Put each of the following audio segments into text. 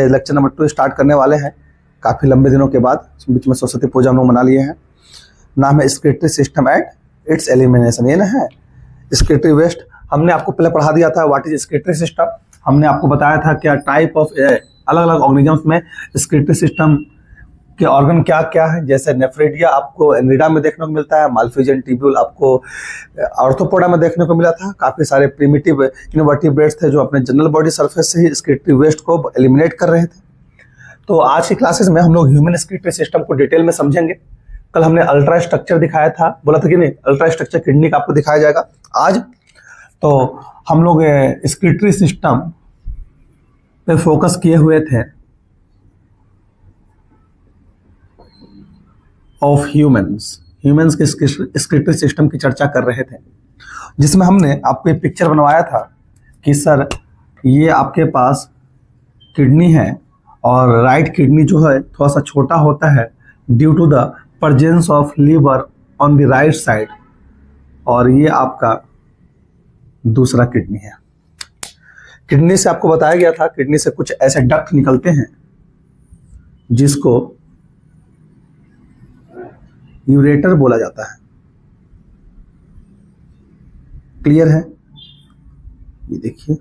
Lecture number 2 start करने वाले हैं काफ़ी लंबे दिनों के बाद। बीच में सरस्वती पूजा हम लोग मना लिए हैं। नाम है स्क्रिप्टरी सिस्टम एंड इट्स एलिमिनेशन। ये ना है स्क्रिप्टरी वेस्ट। हमने आपको पहले पढ़ा दिया था व्हाट इज स्क्रिप्टरी सिस्टम। हमने आपको बताया था क्या टाइप ऑफ अलग अलग ऑर्गेनिजम्स में स्क्रिप्टरी सिस्टम के ऑर्गन क्या क्या है। जैसे नेफ्रेडिया आपको एनरिडा में देखने को मिलता है, मालफिजियन ट्यूब्यूल आपको आर्थ्रोपोडा में देखने को मिला था। काफी सारे प्रिमिटिव इनवर्टिब्रेट्स थे जो अपने जनरल बॉडी सरफेस से ही स्क्रिप्टरी वेस्ट को एलिमिनेट कर रहे थे। तो आज की क्लासेस में हम लोग ह्यूमन स्क्रिप्टरी सिस्टम को डिटेल में समझेंगे। कल हमने अल्ट्रा स्ट्रक्चर दिखाया था, बोला था कि नहीं अल्ट्रा स्ट्रक्चर किडनी का आपको दिखाया जाएगा आज। तो हम लोग स्क्रिप्टरी सिस्टम पे फोकस किए हुए थे ऑफ ह्यूमंस के स्क्रिप्टरी सिस्टम की चर्चा कर रहे थे, जिसमें हमने आपको एक पिक्चर बनवाया था कि सर ये आपके पास किडनी है और राइट किडनी जो है थोड़ा सा छोटा होता है due to the presence of liver on the right side, और ये आपका दूसरा किडनी है। किडनी से आपको बताया गया था किडनी से कुछ ऐसे डक्ट निकलते हैं जिसको यूरेटर बोला जाता है। क्लियर है? ये देखिए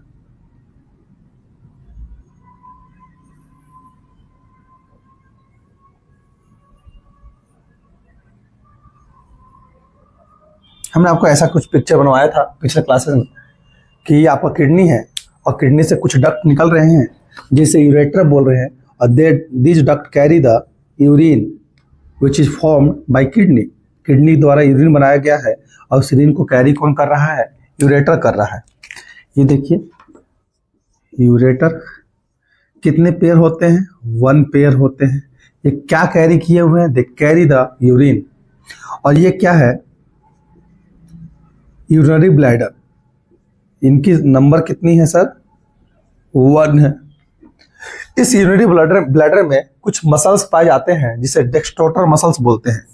हमने आपको ऐसा कुछ पिक्चर बनवाया था पिछले क्लासेस में कि ये आपका किडनी है और किडनी से कुछ डक्ट निकल रहे हैं जिसे यूरेटर बोल रहे हैं, और this duct carry the urine which is formed by kidney. Kidney द्वारा यूरिन बनाया गया है और उस यूरिन को कैरी कौन कर रहा है? यूरेटर कर रहा है। ये देखिए यूरेटर कितने पेयर होते हैं? 1 पेयर होते हैं। ये क्या कैरी किए हुए हैं? They carry the urine. और ये क्या है? Urinary bladder. इनकी नंबर कितनी है सर? 1 है। इस यूरिनरी ब्लैडर में कुछ मसल्स पाए जाते हैं जिसे डेक्स्ट्रोटर मसल्स बोलते हैं।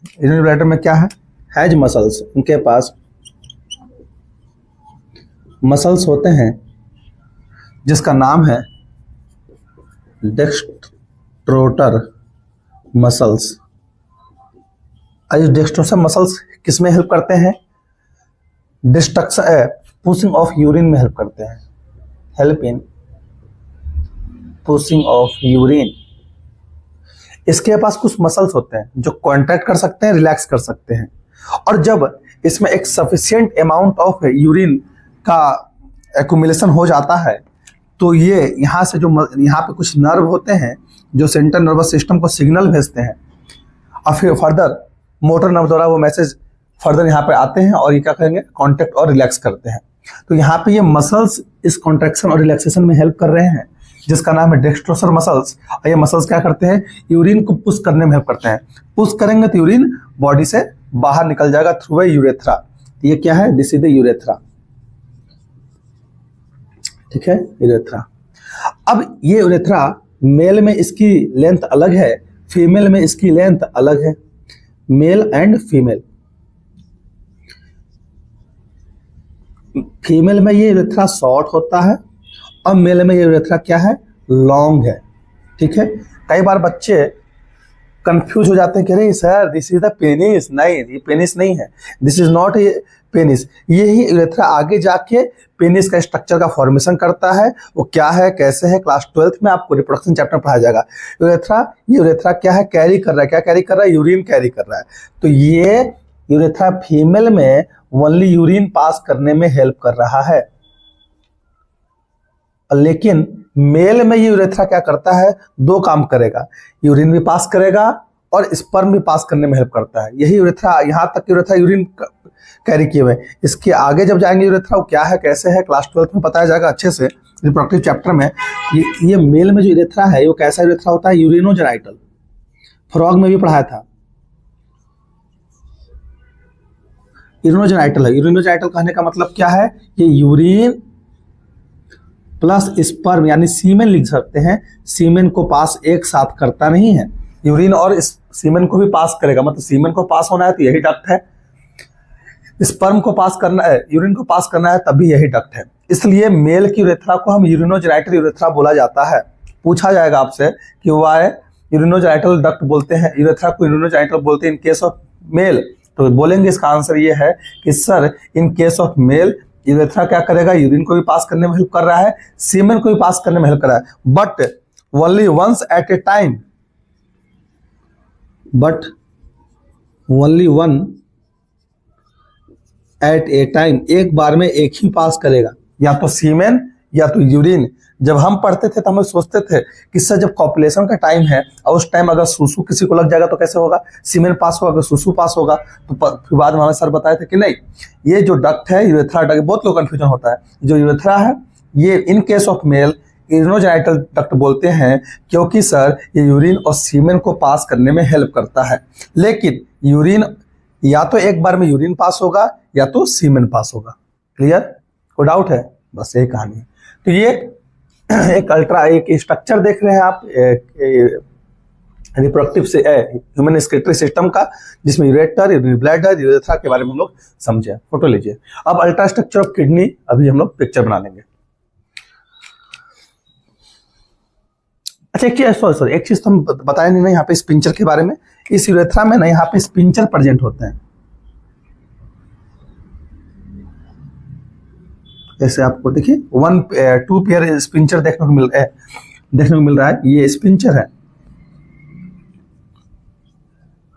यूरिनरी ब्लैडर में क्या है? Has muscles. उनके पास मसल्स होते हैं जिसका नाम है डेक्स्ट्रोटर मसल्स। डेक्स्ट्रोटर मसल्स किस में हेल्प करते हैं? डिस्ट्रक्शन पुशिंग ऑफ यूरिन में हेल्प करते हैं। Help in pushing of urine. इसके पास कुछ मसल्स होते हैं जो कॉन्ट्रैक्ट कर सकते हैं, रिलैक्स कर सकते हैं, और जब इसमें एक सफिशिएंट अमाउंट ऑफ यूरिन का एक्यूमुलेशन हो जाता है तो ये यहाँ से जो यहाँ पे कुछ नर्व होते हैं जो सेंट्रल नर्वस सिस्टम को सिग्नल भेजते हैं, और फिर फर्दर मोटर नर्व द्वारा वो मैसेज फर्दर यहाँ पे आते हैं और ये क्या करेंगे? कॉन्ट्रैक्ट और रिलैक्स करते हैं। तो यहाँ पे ये मसल्स इस कॉन्ट्रैक्शन और रिलैक्सेशन में हेल्प कर रहे हैं जिसका नाम है डेक्स्ट्रोसर मसल्स। और ये मसल्स क्या करते हैं? यूरिन को पुश करने में हेल्प करते हैं। पुश करेंगे तो यूरिन बॉडी से बाहर निकल जाएगा थ्रू ए यूरेथ्रा। ये क्या है? This is the urethra. ठीक है, यूरेथ्रा। अब ये यूरेथ्रा मेल में इसकी लेंथ अलग है, फीमेल में इसकी लेंथ अलग है। Male and female. फीमेल में ये यूरेथ्रा शॉर्ट होता है और मेल में ये यूरेथ्रा क्या है? लॉन्ग है। ठीक है। कई बार बच्चे कंफ्यूज हो जाते हैं कि अरे sir this is the penis. नहीं, ये पेनिस नहीं है, this is not a penis. यही यूरेथ्रा आगे जाके पेनिस का स्ट्रक्चर का फॉर्मेशन करता है। वो क्या है, कैसे है, क्लास 12th में आपको रिप्रोडक्शन चैप्टर में पढ़ाया जाएगा। ये यूरेथ्रा क्या है? कैरी कर रहा है। क्या कैरी कर रहा है? यूरिन कैरी कर रहा है। तो ये यूरेथ्रा फीमेल में ओनली यूरिन पास करने में हेल्प कर रहा है, लेकिन मेल में ये यूरेथ्रा क्या करता है? 2 काम करेगा, यूरिन भी पास करेगा और स्पर्म भी पास करने में हेल्प करता है। यही यूरेथ्रा, यहां तक यूरेथ्रा यूरिन कैरी किए हुए। इसके आगे जब जाएंगे यूरेथ्रा वो क्या है, कैसे है, क्लास 12th में बताया जाएगा अच्छे से रिप्रोडक्टिव चैप्टर में। ये मेल में जो यूरेथ्रा है वो कैसा यूरेथ्रा होता है? यूरिनोजेनाइटल। फ्रॉग में भी पढ़ाया था। यूरिनोजेनाइटल है। यूरिनोजेनाइटल कहने का मतलब क्या है? ये यूरिन प्लस स्पर्म यानी सीमेन लिख सकते हैं। सीमेन को पास एक साथ करता नहीं है, यूरिन और सीमेन को भी पास करेगा। मतलब सीमेन को पास होना है तो यही डक्ट है। स्पर्म को पास करना है, यूरिन को पास करना है, तभी यही डक्ट है। इसलिए मेल की यूरेथ्रा को हम यूरिनोजेनिटल यूरेथ्रा बोला जाता है। पूछा जाएगा आपसे कि वाई यूरिनोजेनिटल डक्ट बोलते हैं, यूरेथ्रा को यूरिनोजेनिटल बोलते हैं इन केस ऑफ मेल, तो बोलेंगे इसका आंसर ये है कि sir in case of male urethra क्या करेगा, यूरिन को भी पास करने में हेल्प कर रहा है, सीमेन को भी पास करने में हेल्प कर रहा है, but only once at a time, but only one at a time, एक बार में एक ही पास करेगा, या तो सीमेन या तो यूरिन। जब हम पढ़ते थे तो हम सोचते थे कि सर जब कॉपुलेशन का टाइम है और उस टाइम अगर सुसु किसी को लग जाएगा तो कैसे होगा, सीमेन पास होगा, अगर सुसु पास होगा तो फिर बाद में हमें सर बताए थे कि नहीं, ये जो डक्ट है यूरेथ्रा डक्ट, बहुत लोग कंफ्यूजन होता है, जो यूरेथ्रा है ये in case of male urinogenital duct बोलते हैं, क्योंकि सर ये यूरिन और सीमेन को पास करने में हेल्प करता है। लेकिन यूरिन या तो एक बार में यूरिन पास होगा या तो सीमेन पास होगा। क्लियर? कोई डाउट है? बस यही कहानी है। तो ये एक स्ट्रक्चर देख रहे हैं आप रिप्रोडक्टिव से ह्यूमन एक्सक्रीटरी सिस्टम का, जिसमें यूरेटर, ब्लैडर, यूरेथ्रा के बारे में हम लोग समझे। फोटो लीजिए। अब अल्ट्रा स्ट्रक्चर ऑफ किडनी अभी हम लोग पिक्चर बना लेंगे। अच्छा एक चीज तो हम बताए नहीं ना यहाँ पे स्पिंचर के बारे में। इस यूरेथ्रा में ना यहाँ पे स्पिंचर प्रेजेंट होते हैं। जैसे आपको देखिए 2 पेयर स्पिंचर देखने को मिल रहा है। ये स्पिंचर है,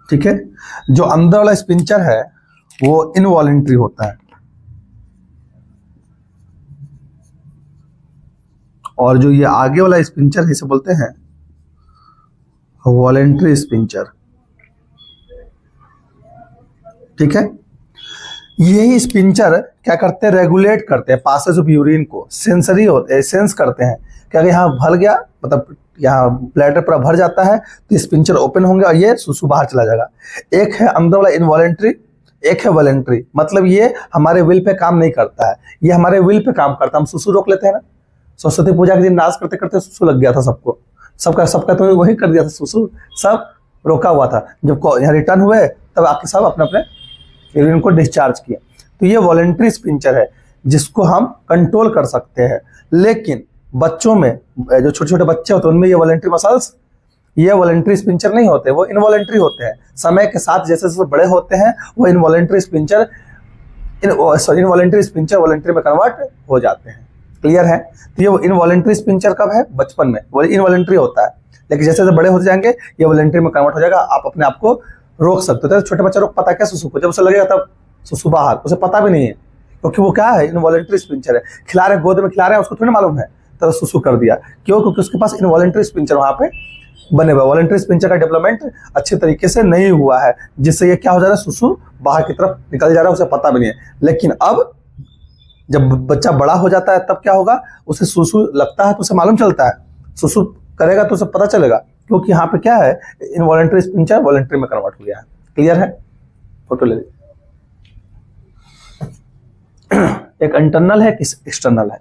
ठीक है। जो अंदर वाला स्पिंचर है वो इनवॉलेंट्री होता है, और जो ये आगे वाला स्पिंचर है इसे बोलते हैं वॉलेंट्री स्पिंचर, ठीक है। यही स्पिंचर क्या करते हैं, रेगुलेट करते हैं पासेज ऑफ यूरिन को, सेंसरी होते हैं, सेंस करते हैं कि अगर यहाँ भर गया, मतलब यहाँ ब्लैडर पूरा भर जाता है तो स्पिंचर ओपन होंगे और ये सुसु बाहर चला जाएगा। एक है अंदर वाला इनवॉलेंट्री, एक है वॉलेंट्री, मतलब ये हमारे विल पे काम नहीं करता है, ये हमारे विल पे काम करता है। हम सुसु रोक लेते हैं ना, सरस्वती पूजा के दिन डांस करते करते सुसु लग गया था सबको, सबका तो वही कर दिया था, सुसु सब रोका हुआ था। जब यहाँ रिटर्न हुए तब आके सब अपने अपने यूरिन को डिस्चार्ज किया। तो ये वॉलेंट्री स्पिंचर है जिसको हम कंट्रोल कर सकते हैं। लेकिन बच्चों में, जो छोटे छोटे बच्चे होते हैं उनमें ये वॉलेंट्री मसल्स, ये वॉलेंट्री स्पिंचर नहीं होते, वो इनवॉलेंट्री होते हैं। समय के साथ जैसे जैसे बड़े होते हैं वो इनवॉलेंट्री स्पिंचर वॉलेंट्री में कन्वर्ट हो जाते हैं। क्लियर है? तो ये इनवॉलेंट्री स्पिंचर कब है? बचपन में वो इनवॉलेंट्री होता है, लेकिन जैसे जैसे बड़े होते जाएंगे ये वॉलेंट्री में कन्वर्ट हो जाएगा। आप अपने आप को रोक सकते हो। तो छोटे बच्चे रोक पता क्या सुसु को, जब उसे लगेगा तब सुसु बाहर, उसे पता भी नहीं है क्योंकि वो क्या है, इनवॉलेंट्री स्पिंचर है। खिला रहे, गोद में खिला रहे हैं, उसको थोड़ी मालूम है, तो सुसु कर दिया। क्यों? क्योंकि उसके पास इनवॉलेंट्री स्पिंचर वहां पे बने हुए, वॉलेंट्री स्पिंचर का डेवलपमेंट अच्छे तरीके से नहीं हुआ है, जिससे ये क्या हो जा रहा है, सुसु बाहर की तरफ निकल जा रहा है, उसे पता भी नहीं है। लेकिन अब जब बच्चा बड़ा हो जाता है तब क्या होगा, उसे सुसु लगता है तो उसे मालूम चलता है, सुसु करेगा तो उसे पता चलेगा, क्योंकि यहाँ पे क्या है, इनवॉलेंट्री स्पिंचर वॉलेंट्री में कन्वर्ट हो गया है। क्लियर है? फोटो ले लीजिए। एक इंटरनल है, किस एक्सटर्नल है,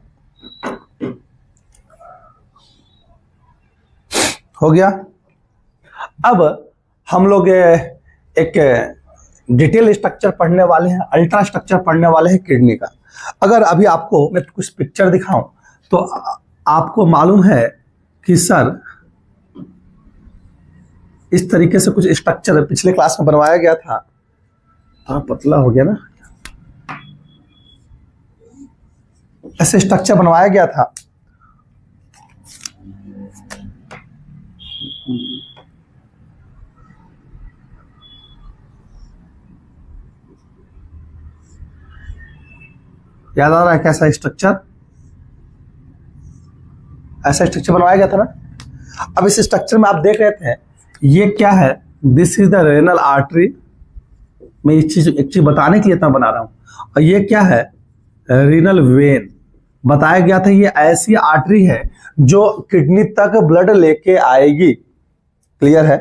हो गया। अब हम लोग एक डिटेल स्ट्रक्चर पढ़ने वाले हैं, अल्ट्रा स्ट्रक्चर पढ़ने वाले हैं किडनी का। अगर अभी आपको मैं कुछ पिक्चर दिखाऊं तो आपको मालूम है कि सर इस तरीके से कुछ स्ट्रक्चर पिछले क्लास में बनवाया गया था, थोड़ा पतला हो गया ना, ऐसे स्ट्रक्चर बनवाया गया था। याद आ रहा है कैसा स्ट्रक्चर? ऐसा स्ट्रक्चर बनवाया गया था ना। अब इस स्ट्रक्चर में आप देख रहे थे, ये क्या है, this is the renal artery. मैं एक चीज बताने के लिए इतना बना रहा हूं। और ये क्या है, रीनल वेन। बताया गया था ये ऐसी आर्टरी है जो किडनी तक ब्लड लेके आएगी। क्लियर है?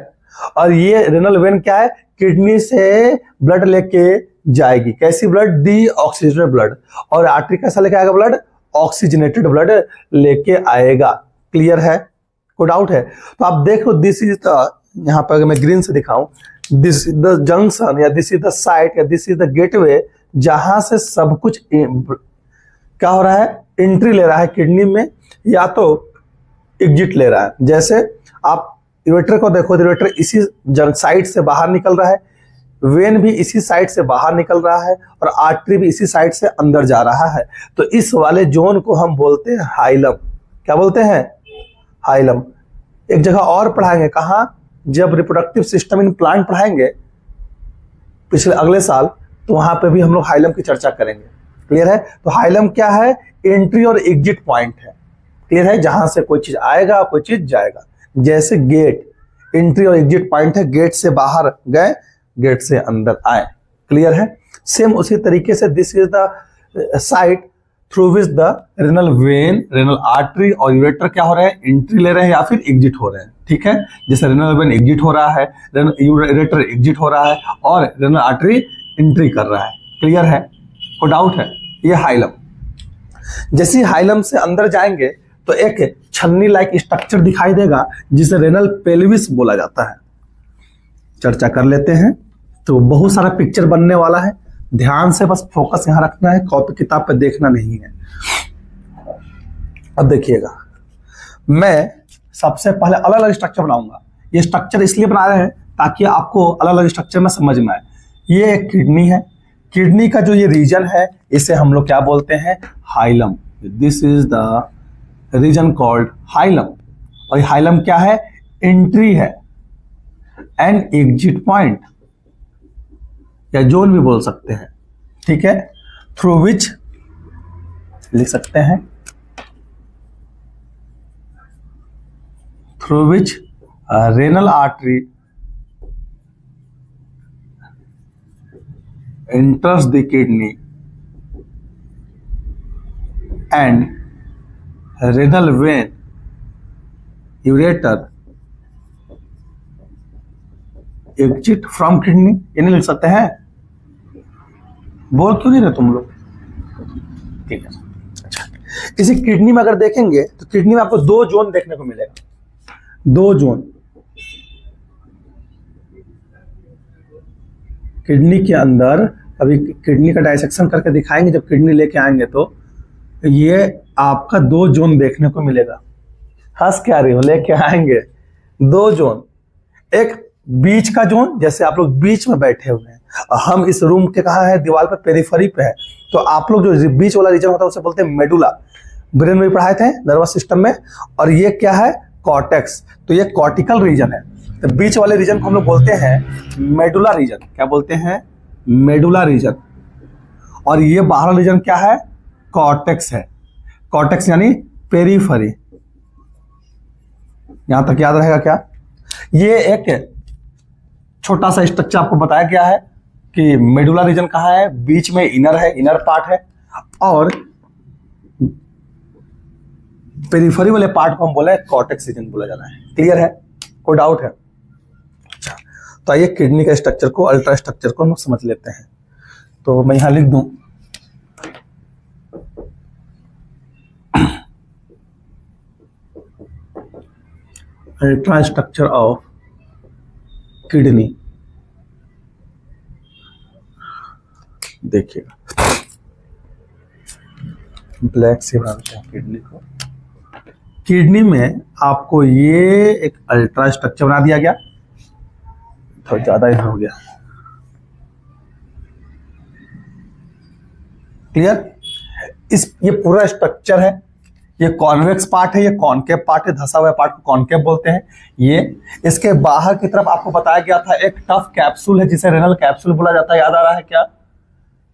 और ये रीनल वेन क्या है, किडनी से ब्लड लेके जाएगी। कैसी ब्लड? D oxygenated blood. और आर्टरी कैसा लेके आएगा ब्लड? ऑक्सीजनेटेड ब्लड लेके आएगा। क्लियर है? कोई डाउट है? तो आप देखो, दिस इज द, यहाँ पर अगर मैं ग्रीन से दिखाऊं, दिस इज द जंक्शन, या दिस इज द साइट, या दिस इज द गेटवे जहां से सब कुछ क्या हो रहा है, एंट्री ले रहा है किडनी में या तो एग्जिट ले रहा है। जैसे आप यूरेटर को देखो, यूरेटर इसी साइड से बाहर निकल रहा है, वेन भी इसी साइड से बाहर निकल रहा है और आर्टरी भी इसी साइड से अंदर जा रहा है। तो इस वाले जोन को हम बोलते हैं हाइलम। क्या बोलते हैं? हाइलम। एक जगह और पढ़ाएंगे, कहाँ? जब रिप्रोडक्टिव सिस्टम इन प्लांट पढ़ाएंगे पिछले अगले साल, तो वहां पे भी हम लोग हाइलम की चर्चा करेंगे। क्लियर है? तो हाइलम क्या है? एंट्री और एग्जिट पॉइंट है। क्लियर है? जहां से कोई चीज आएगा, कोई चीज जाएगा। जैसे गेट एंट्री और एग्जिट पॉइंट है, गेट से बाहर गए, गेट से अंदर आए। क्लियर है? सेम उसी तरीके से this is the site through which the renal vein, renal artery और यूरेटर क्या हो रहे हैं? एंट्री ले रहे हैं या फिर एग्जिट हो रहे हैं। ठीक है? जैसे रेनल वेन एग्जिट हो रहा है, यूरेटर एग्जिट हो रहा है और रेनल आर्टरी एंट्री कर रहा है। क्लियर है? कोई डाउट है? ये हाइलम। जैसे ही हाइलम से अंदर जाएंगे तो एक छन्नी लाइक स्ट्रक्चर दिखाई देगा जिसे रेनल पेल्विस बोला जाता है। चर्चा कर लेते हैं। तो बहुत सारा पिक्चर बनने वाला है, ध्यान से बस फोकस यहां रखना है, कॉपी किताब पे देखना नहीं है। अब देखिएगा, मैं सबसे पहले अलग अलग स्ट्रक्चर बनाऊंगा। ये स्ट्रक्चर इसलिए बना रहे हैं ताकि आपको अलग अलग स्ट्रक्चर में समझ में आए। ये एक किडनी है, किडनी का जो ये रीजन है इसे हम लोग क्या बोलते हैं? Hilum. This is the reason called hilum. और हाइलम क्या है? एंट्री है एंड एग्जिट पॉइंट या जोन भी बोल सकते हैं। ठीक है? थ्रू विच लिख सकते हैं, through which renal artery enters the kidney and renal vein ureter exit from kidney। ये नहीं लिख सकते हैं? बोल क्यों नहीं रहे तुम लोग? ठीक है, अच्छा। इसी किडनी में अगर देखेंगे तो किडनी में आपको दो जोन देखने को मिलेगा। दो जोन किडनी के अंदर, अभी किडनी का डाइसेक्शन करके दिखाएंगे जब किडनी लेके आएंगे, तो ये आपका दो जोन देखने को मिलेगा। हंस क्या रही हो? लेके आएंगे दो जोन। एक बीच का जोन, जैसे आप लोग बीच में बैठे हुए हैं, हम इस रूम के कहाँ है? दीवार पे, पेरिफेरी पे है। तो आप लोग जो बीच वाला रीजन होता है उसे बोलते हैं मेडुला। ब्रेन में भी पढ़ाए थे, नर्वस सिस्टम में। और ये क्या है? कॉर्टेक्स। तो ये कॉर्टिकल रीजन है। तो बीच वाले रीजन को हम लोग बोलते हैं मेडुला रीजन। क्या बोलते हैं? Medulla reason. और ये बाहर रीजन क्या है? कॉर्टेक्स है। कॉर्टेक्स यानी पेरिफेरी। यहां तक याद रहेगा क्या? ये एक छोटा सा स्ट्रक्चर आपको बताया गया है कि मेडुला रीजन कहाँ है? बीच में इनर है, इनर पार्ट है। और पेरिफेरी वाले पार्ट को हम बोले कॉर्टेक्स रीजन बोला जाना है। क्लियर है? कोई डाउट है? अच्छा, तो आइए किडनी का स्ट्रक्चर को, अल्ट्रा स्ट्रक्चर को हम समझ लेते हैं। तो मैं यहां लिख दूं, अल्ट्रा स्ट्रक्चर ऑफ किडनी। देखिएगा, ब्लैक से बनाते हैं किडनी को। किडनी में आपको ये एक अल्ट्रा स्ट्रक्चर बना दिया गया, थोड़ा ज्यादा ही हो गया। क्लियर? ये पूरा स्ट्रक्चर है। ये कॉन्वेक्स पार्ट है, ये कॉनकेव पार्ट है, धंसा हुआ पार्ट को कॉनकेव बोलते हैं। ये इसके बाहर की तरफ आपको बताया गया था एक टफ कैप्सूल है जिसे रेनल कैप्सूल बोला जाता है। याद आ रहा है क्या?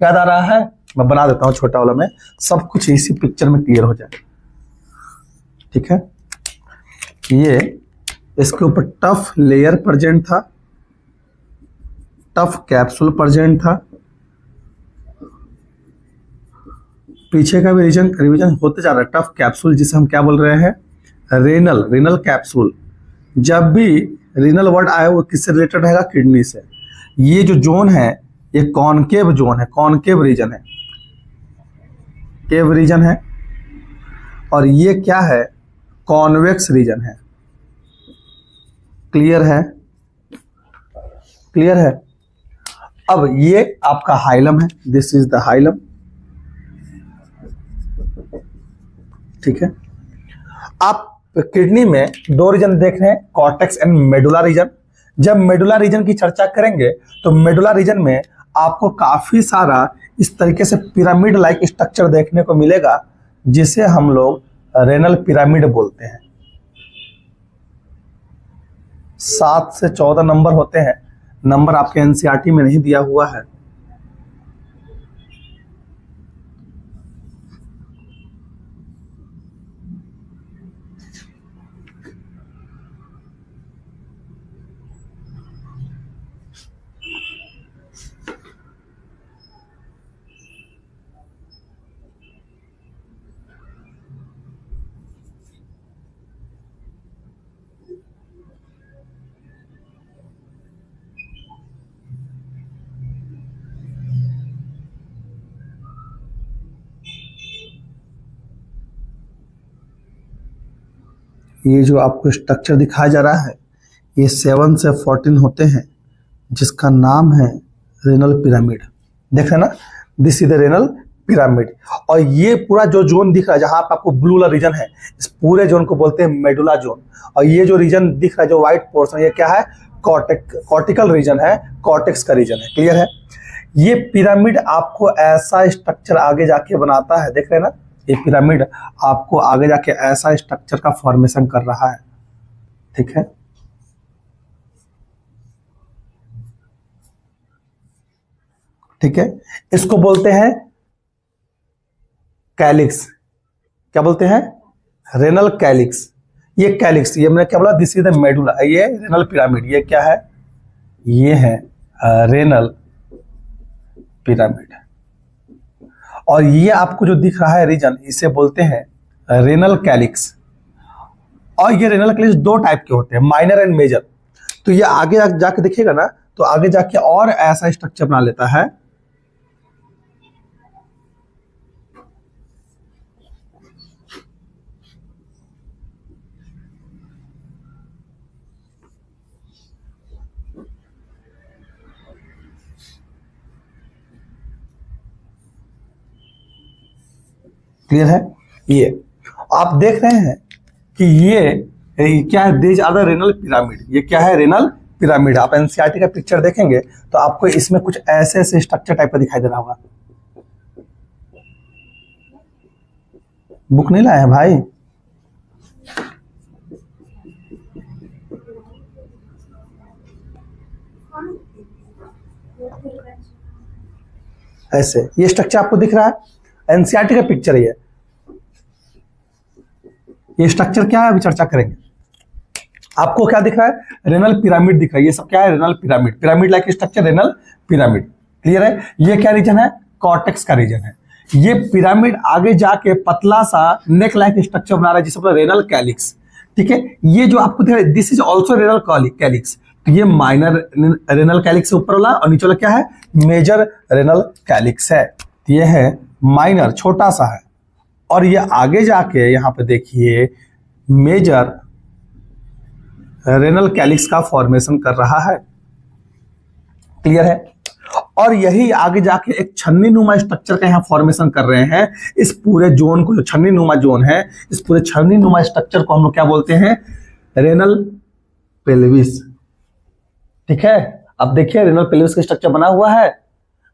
याद आ रहा है? मैं बना देता हूं छोटा वाला में, सब कुछ इसी पिक्चर में क्लियर हो जाए। ठीक है? ये इसके ऊपर टफ लेयर प्रेजेंट था, टफ कैप्सूल प्रेजेंट था। पीछे का भी रिवीजन होते जा रहा है। टफ कैप्सूल जिसे हम क्या बोल रहे हैं? Renal capsule. जब भी रेनल वर्ड आए वो किससे रिलेटेड रहेगा? किडनी से। ये जो जोन है ये कॉनकेव जोन है, कॉनकेव रीजन है, केव रीजन है। और ये क्या है? कॉन्वेक्स रीजन है। क्लियर है? क्लियर है? अब ये आपका हाइलम है, दिस इज द हाइलम, ठीक है। आप किडनी में दो रीजन देख रहे हैं, कॉर्टेक्स एंड मेडुला रीजन। जब मेडुला रीजन की चर्चा करेंगे तो मेडुला रीजन में आपको काफी सारा इस तरीके से पिरामिड लाइक स्ट्रक्चर देखने को मिलेगा, जिसे हम लोग रेनल पिरामिड बोलते हैं। 7 से 14 नंबर होते हैं, नंबर आपके एनसीईआरटी में नहीं दिया हुआ है। ये जो आपको स्ट्रक्चर दिखाया जा रहा है, ये 7 से 14 होते हैं, जिसका नाम है रेनल पिरामिड। देख रहे हैं ना, this is the renal pyramid. और ये पूरा जो जोन दिख रहा है, जहां पर आपको ब्लू वाला रीजन है, इस पूरे जोन को बोलते हैं मेडुला जोन। और ये जो रीजन दिख रहा है, जो व्हाइट पोर्शन, ये क्या है, कॉर्टिकल रीजन है, कॉर्टेक्स का रीजन है। क्लियर है। ये पिरामिड आपको ऐसा स्ट्रक्चर आगे जाके बनाता है, देख रहे हैं ना, ये पिरामिड आपको आगे जाके ऐसा स्ट्रक्चर का फॉर्मेशन कर रहा है, ठीक है। ठीक है, इसको बोलते हैं कैलिक्स। क्या बोलते हैं, रेनल कैलिक्स। ये कैलिक्स, ये मैंने क्या बोला, दिस इज द मेडुला, ये रेनल पिरामिड। ये क्या है, ये है रेनल पिरामिड। और ये आपको जो दिख रहा है रीजन, इसे बोलते हैं रेनल कैलिक्स। और ये रेनल कैलिक्स दो टाइप के होते हैं, माइनर एंड मेजर। तो ये आगे जाके देखिएगा ना, तो आगे जाके और ऐसा स्ट्रक्चर बना लेता है। क्लियर है। ये आप देख रहे हैं कि ये क्या है, these are the renal pyramid. ये क्या है, रेनल पिरामिड। आप एनसीईआरटी का पिक्चर देखेंगे तो आपको इसमें कुछ ऐसे ऐसे स्ट्रक्चर टाइप का दिखाई दे रहा होगा। बुक नहीं लाए हैं भाई, ऐसे ये स्ट्रक्चर आपको दिख रहा है, एनसीईआरटी का पिक्चर है ये स्ट्रक्चर क्या है, अभी चर्चा करेंगे। आपको क्या दिख रहा है, रेनल पिरामिड दिख रहा है। ये सब क्या है, renal pyramid, pyramid like structure, renal pyramid. Clear है। ये क्या रीजन है, कॉर्टेक्स का रीजन है। ये पिरामिड आगे जाके पतला सा नेक लाइक स्ट्रक्चर बना रहा है, जिसे रेनल कैलिक्स। ठीक है, ये जो आपको दिख रहा है, this is also renal calyx. तो ये माइनर रेनल कैलिक्स से ऊपर वाला, और नीचे वाला क्या है, मेजर रेनल कैलिक्स है। ये है माइनर, छोटा सा है। और ये आगे जाके यहाँ पे देखिए मेजर रेनल कैलिक्स का फॉर्मेशन कर रहा है। क्लियर है। और यही आगे जाके एक छन्नी नुमा स्ट्रक्चर का यहाँ फॉर्मेशन कर रहे हैं। इस पूरे जोन को, जो छन्नी नुमा जोन है, इस पूरे छन्नी नुमा स्ट्रक्चर को हम लोग क्या बोलते हैं, रेनल पेल्विस। ठीक है, अब देखिए रेनल पेल्विस का स्ट्रक्चर बना हुआ है।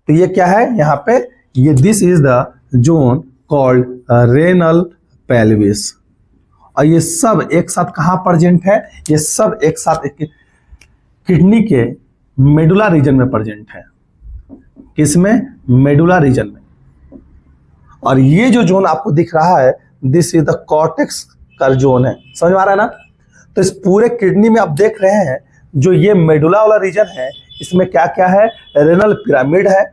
तो ये क्या है यहाँ पे, ये this is the zone called renal pelvis. और ये सब एक साथ कहां प्रेजेंट है, ये सब एक साथ किडनी के मेडुला रीजन में प्रेजेंट है। किसमें, मेडुला रीजन में। और ये जो जोन आपको दिख रहा है, दिस इज द कॉर्टेक्स का जोन है। समझ में आ रहा है ना। तो इस पूरे किडनी में आप देख रहे हैं, जो ये मेडुला वाला रीजन है, इसमें क्या क्या है, रेनल पिरामिड है।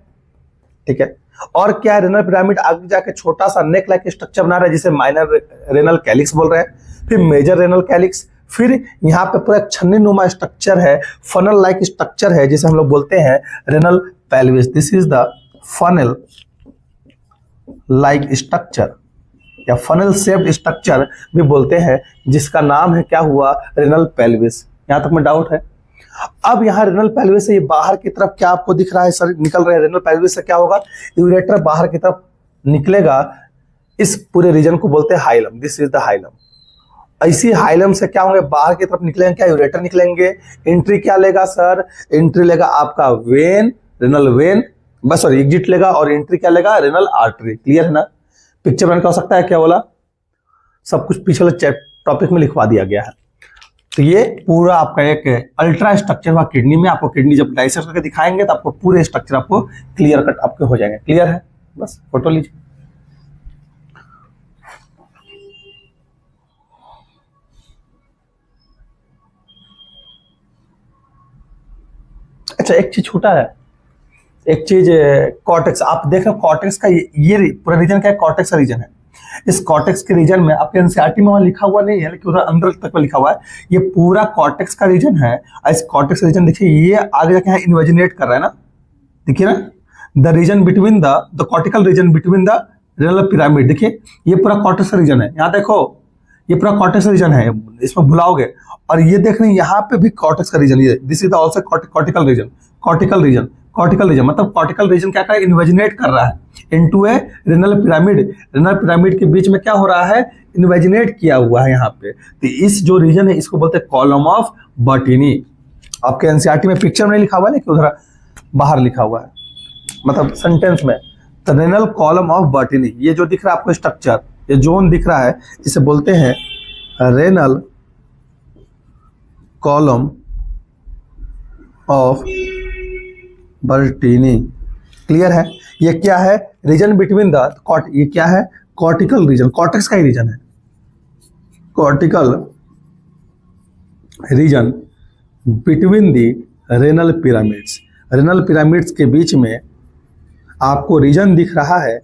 ठीक है, और क्या है, रेनल पिरामिड आगे जाके छोटा सा नेक लाइक स्ट्रक्चर बना रहा है, जिसे माइनर रेनल कैलिक्स बोल रहे हैं। फिर मेजर रेनल कैलिक्स, फिर यहाँ पे पूरा छन्नी नुमा स्ट्रक्चर है, फनल लाइक स्ट्रक्चर है, जिसे हम लोग बोलते हैं renal pelvis. This is the funnel like structure, या फनल शेप्ड स्ट्रक्चर भी बोलते हैं, जिसका नाम है क्या हुआ, रेनल पेल्विस। यहाँ तक में डाउट है। अब यहाँ रेनल पेल्विस से ये बाहर की तरफ क्या आपको दिख रहा है सर, निकल रहा है। रेनल पेल्विस से क्या होगा, यूरेटर बाहर की तरफ निकलेगा। इस पूरे रीजन को बोलते हैं hilum, this is the hilum. इसी हाइलम से क्या होंगे, बाहर की तरफ निकलेंगे, क्या यूरेटर निकलेंगे। एंट्री क्या लेगा सर, एंट्री लेगा आपका वेन, रेनल वेन, बस सॉरी एग्जिट लेगा, और एंट्री क्या लेगा, रेनल आर्टरी। क्लियर है ना। पिक्चर बन के हो सकता है, क्या बोला, सब कुछ पिछले टॉपिक में लिखवा दिया गया है। तो ये पूरा आपका एक अल्ट्रा स्ट्रक्चर हुआ किडनी में। आपको किडनी जब डाइसेक्ट करके दिखाएंगे तो आपको पूरे स्ट्रक्चर आपको क्लियर कट आपके हो जाएंगे। क्लियर है, बस फोटो लीजिए। अच्छा एक चीज छूटा है, एक चीज कॉर्टेक्स। आप देख रहे हो कॉर्टेक्स का ये पूरा रीजन क्या है, कॉर्टेक्स का रीजन है। इस कॉर्टेक्स के रीजन में आपके एनसीईआरटी में वहां लिखा हुआ नहीं है, लेकिन उधर अंदर तक में लिखा हुआ है। ये पूरा कॉर्टेक्स का रीजन है। इस कॉर्टेक्स रीजन देखिए, ये आगे जाके यहाँ इन्वेजिनेट कर रहा है ना, देखिए ना, the region between the cortical region between the renal pyramid. देखिए ये पूरा कॉर्टेक्स का रीजन है। यहाँ देखो ये पूरा कॉर्टेक्स का रीजन है, इसमें भुलाओगे। और ये देख रहे हैं यहाँ पे भी कॉर्टेक्स का रीजन, ये this is also cortical region. Cortical region, cortical region मतलब कॉर्टिकल रीजन क्या कर रहा है, इन्वेजिनेट कर रहा है into a renal pyramid. Renal pyramid के बीच में क्या हो रहा है, इन्वेजिनेट किया हुआ है यहाँ पे। तो इस जो रीजन है इसको बोलते हैं कॉलम ऑफ बर्टीनी। आपके एनसीईआरटी में पिक्चर में लिखा हुआ है, लेकिन उधर बाहर लिखा हुआ है, मतलब सेंटेंस में। तो रेनल कॉलम ऑफ बर्टीनी, ये जो दिख रहा है आपको स्ट्रक्चर, ये जोन दिख रहा है, इसे बोलते हैं रेनल कॉलम ऑफ बर्टीनी। क्लियर है। ये क्या है, रीजन बिटवीन द ये क्या है, कॉर्टिकल रीजन, कॉर्टेक्स का ही रीजन है। Cortical region between the renal pyramids. Renal pyramids के बीच में आपको रीजन दिख रहा है,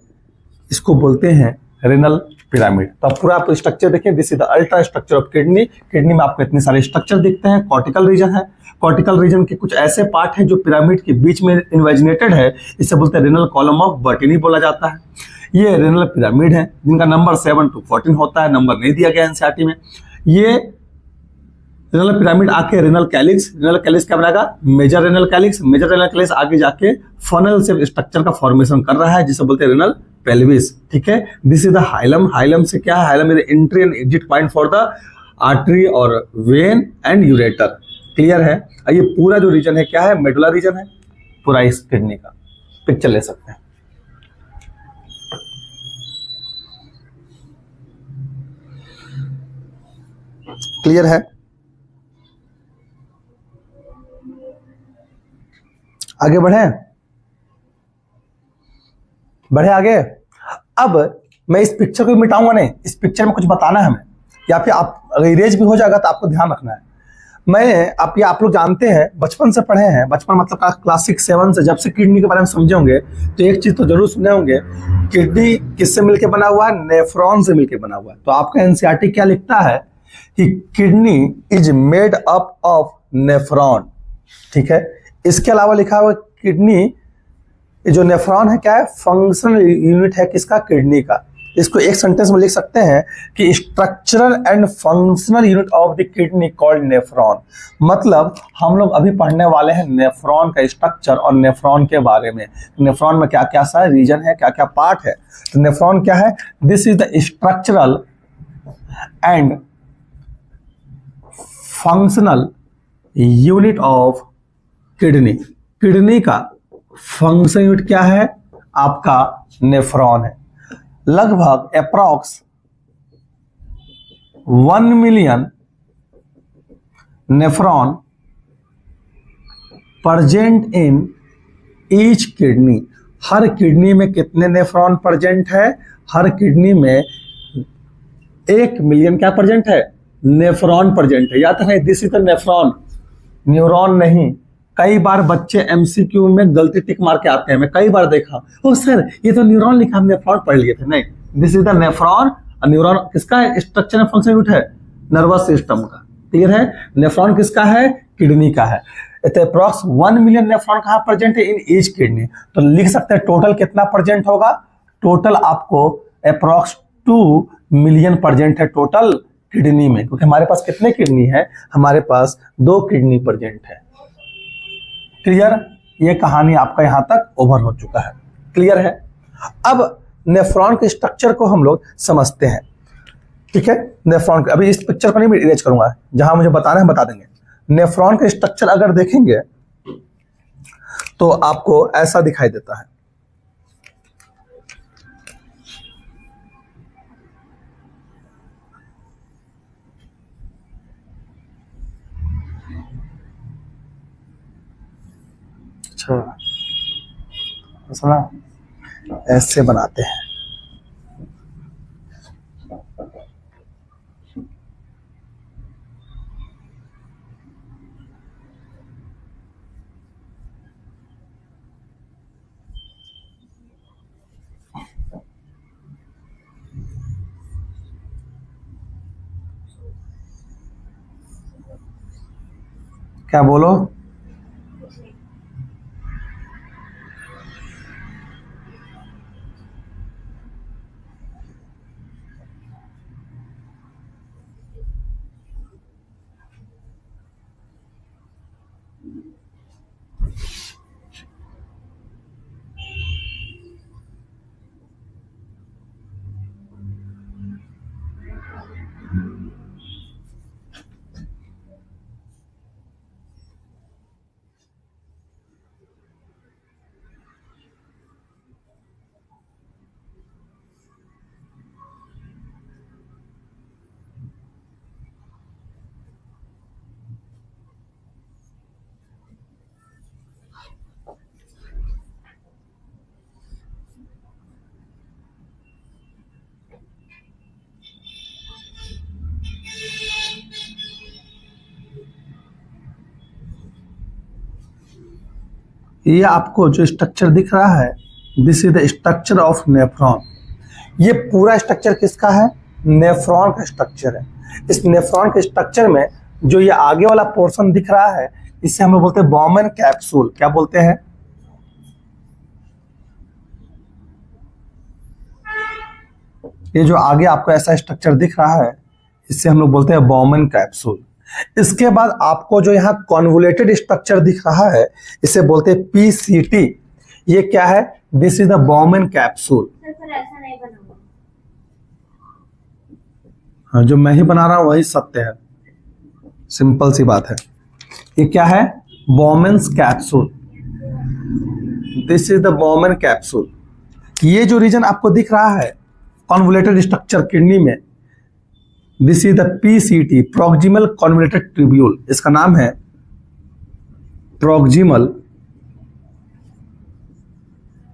इसको बोलते हैं रेनल पिरामिड। तो पूरा आप स्ट्रक्चर देखिए, this is the ultra structure of kidney. Kidney में आपको इतने सारे स्ट्रक्चर दिखते हैं। कॉर्टिकल रीजन है, कॉर्टिकल रीजन के कुछ ऐसे पार्ट हैं जो पिरामिड के बीच में इन्वेजिनेटेड है, इसे बोलते हैं रेनल कॉलम ऑफ बर्टीनी बोला जाता है। ये रेनल पिरामिड है जिनका नंबर 7 to 14 होता है, नंबर नहीं दिया गया एनसीईआरटी में। ये रेनल पिरामिड आके रेनल कैलिक्स, रेनल कैलिक्स क्या बनाएगा, major renal calyx. Major renal calyx आगे जाके फनल से स्ट्रक्चर का फॉर्मेशन कर रहा है, जिसे बोलते हैं रेनल पेल्विस। ठीक है, this is the hilum. Hilum से क्या है, hilum is entry and exit point for the artery और वेन एंड यूरेटर। क्लियर है। ये पूरा जो रीजन है क्या है, मेडुला रीजन है पूरा इस किडनी का। पिक्चर ले सकते हैं। क्लियर है। आगे बढ़े आगे। अब मैं इस पिक्चर को मिटाऊंगा नहीं, इस पिक्चर में कुछ बताना है हमें, या फिर आप अगर इरेज भी हो जाएगा तो आपको ध्यान रखना है। मैं आप लोग जानते हैं, बचपन से पढ़े हैं, बचपन मतलब क्लास 6-7 से, जब से किडनी के बारे में समझे होंगे तो एक चीज तो जरूर सुने होंगे, किडनी किससे मिलके बना हुआ है, नेफ्रॉन से मिलके बना हुआ है। तो आपका एनसीईआरटी क्या लिखता है कि kidney is made up of nephron. ठीक है, इसके अलावा लिखा हुआ किडनी जो नेफ्रॉन है क्या है, फंक्शनल यूनिट है किसका, किडनी का। इसको एक सेंटेंस में लिख सकते हैं कि structural and functional unit of the kidney called nephron. मतलब हम लोग अभी पढ़ने वाले हैं नेफ्रॉन का स्ट्रक्चर और नेफ्रॉन के बारे में। नेफ्रॉन में क्या क्या सा रीजन है, क्या क्या पार्ट है। तो नेफ्रॉन क्या है, this is the structural and functional unit of kidney. Kidney का फंक्शन यूनिट क्या है, आपका नेफ्रॉन है। लगभग approx 1 million nephron present in each kidney. Her kidney में कितने नेफ्रॉन प्रेजेंट है, हर किडनी में 1 मिलियन क्या प्रेजेंट है, नेफ्रॉन प्रेजेंट है। याद रखना, this is the nephron, neuron नहीं। कई बार बच्चे एमसीक्यू में गलती टिक मार के आते हैं, मैं कई बार देखा, ओ सर ये तो न्यूरॉन लिखा, हम नेफ्रॉन पढ़ लिए थे। नहीं, this is the nephron. Neuron किसका है, स्ट्रक्चर एंड फंक्शन यूनिट है नर्वस सिस्टम का। क्लियर है। नेफ्रॉन किसका है, किडनी का है। अप्रॉक्स 1 मिलियन नेफ्रॉन कहाँ प्रेजेंट है, इन ईच किडनी। तो लिख सकते हैं टोटल कितना प्रेजेंट होगा, टोटल आपको अप्रॉक्स 2 मिलियन प्रेजेंट है टोटल किडनी में। क्योंकि हमारे पास कितने किडनी है, हमारे पास 2 किडनी प्रेजेंट है। क्लियर? ये कहानी आपका यहां तक ओवर हो चुका है। क्लियर है? अब नेफ्रॉन के स्ट्रक्चर को हम लोग समझते हैं। ठीक है, नेफ्रॉन के, अभी इस पिक्चर को नहीं मैं इरेज करूंगा, जहां मुझे बताना है बता देंगे। नेफ्रॉन के स्ट्रक्चर अगर देखेंगे तो आपको ऐसा दिखाई देता है। अच्छा, ऐसे बनाते हैं। क्या बोलो? ये आपको जो स्ट्रक्चर दिख रहा है, this is the structure of nephron. ये पूरा स्ट्रक्चर किसका है? नेफ्रॉन का स्ट्रक्चर है। इस नेफ्रॉन के स्ट्रक्चर में जो ये आगे वाला पोर्शन दिख रहा है, इसे हम लोग बोलते हैं बॉमन कैप्सूल। क्या बोलते हैं? ये जो आगे आपको ऐसा स्ट्रक्चर दिख रहा है, इससे हम लोग बोलते हैं बॉमन कैप्सूल। इसके बाद आपको जो यहाँ कॉन्वोलेटेड स्ट्रक्चर दिख रहा है, इसे बोलते हैं पीसीटी। ये क्या है? This is the Bowman capsule. ऐसा नहीं बना। हाँ, जो मैं ही बना रहा हूं वही सत्य है, सिंपल सी बात है। ये क्या है? Bowman's capsule. This is the Bowman capsule. ये जो रीजन आपको दिख रहा है कॉन्वोलेटेड स्ट्रक्चर किडनी में, this is the PCT, proximal convoluted tubule. इसका नाम है प्रॉक्सिमल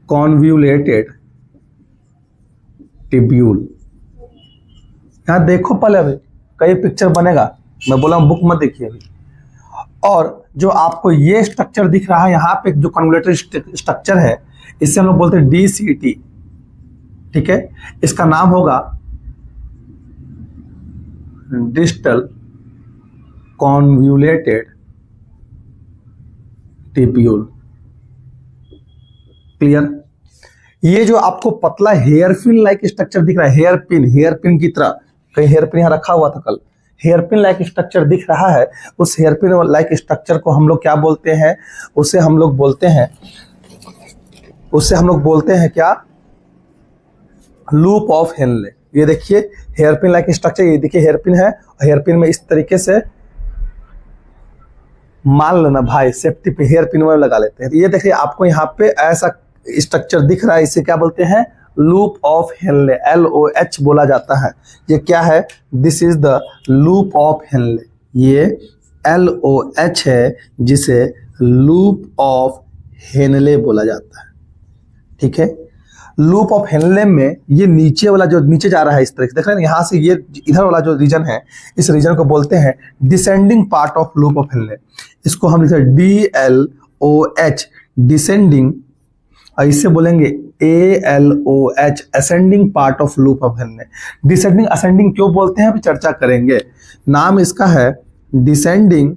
कॉन्वोलेटेड ट्यूब्यूल। यहां देखो पहले, अभी कई पिक्चर बनेगा, मैं बोला बुक मत देखिए अभी। और जो आपको ये स्ट्रक्चर दिख रहा है यहाँ पे, जो कॉन्वोलेटेड स्ट्रक्चर है, इससे हम लोग बोलते हैं डीसीटी। ठीक है, इसका नाम होगा डिस्टल कॉन्वोलेटेड ट्यूब्यूल। क्लियर? ये जो आपको पतला हेयर पिन लाइक स्ट्रक्चर दिख रहा है, हेयर पिन की तरह, कहीं हेयर पिन यहाँ रखा हुआ था कल, हेयर पिन लाइक स्ट्रक्चर दिख रहा है, उस हेयर पिन लाइक स्ट्रक्चर को हम लोग क्या बोलते हैं? उसे हम लोग बोलते हैं क्या? Loop of Henley. ये देखिए हेयर पिन लाइक स्ट्रक्चर, ये देखिए हेयर पिन है, हेयर पिन में इस तरीके से मान लेना भाई, सेफ्टी पे हेयर पिन में लगा लेते हैं। ये देखिए आपको यहाँ पे ऐसा स्ट्रक्चर दिख रहा है, इसे क्या बोलते हैं? Loop of Henley. LOH बोला जाता है। ये क्या है? This is the loop of Henley. ये LOH है, जिसे लूप ऑफ हेनले बोला जाता है। ठीक है, लूप ऑफ हेनले में ये नीचे वाला जो नीचे जा रहा है, इस तरह से देख रहे हैं, यहाँ से ये इधर वाला जो रीजन है, इस रीजन को बोलते हैं descending part of loop of Henley. इसको हम लिखते हैं DLOH, डिसेंडिंग, और इससे बोलेंगे ALOH, ascending part of loop of Henley. Descending ascending क्यों बोलते हैं अभी चर्चा करेंगे। नाम इसका है descending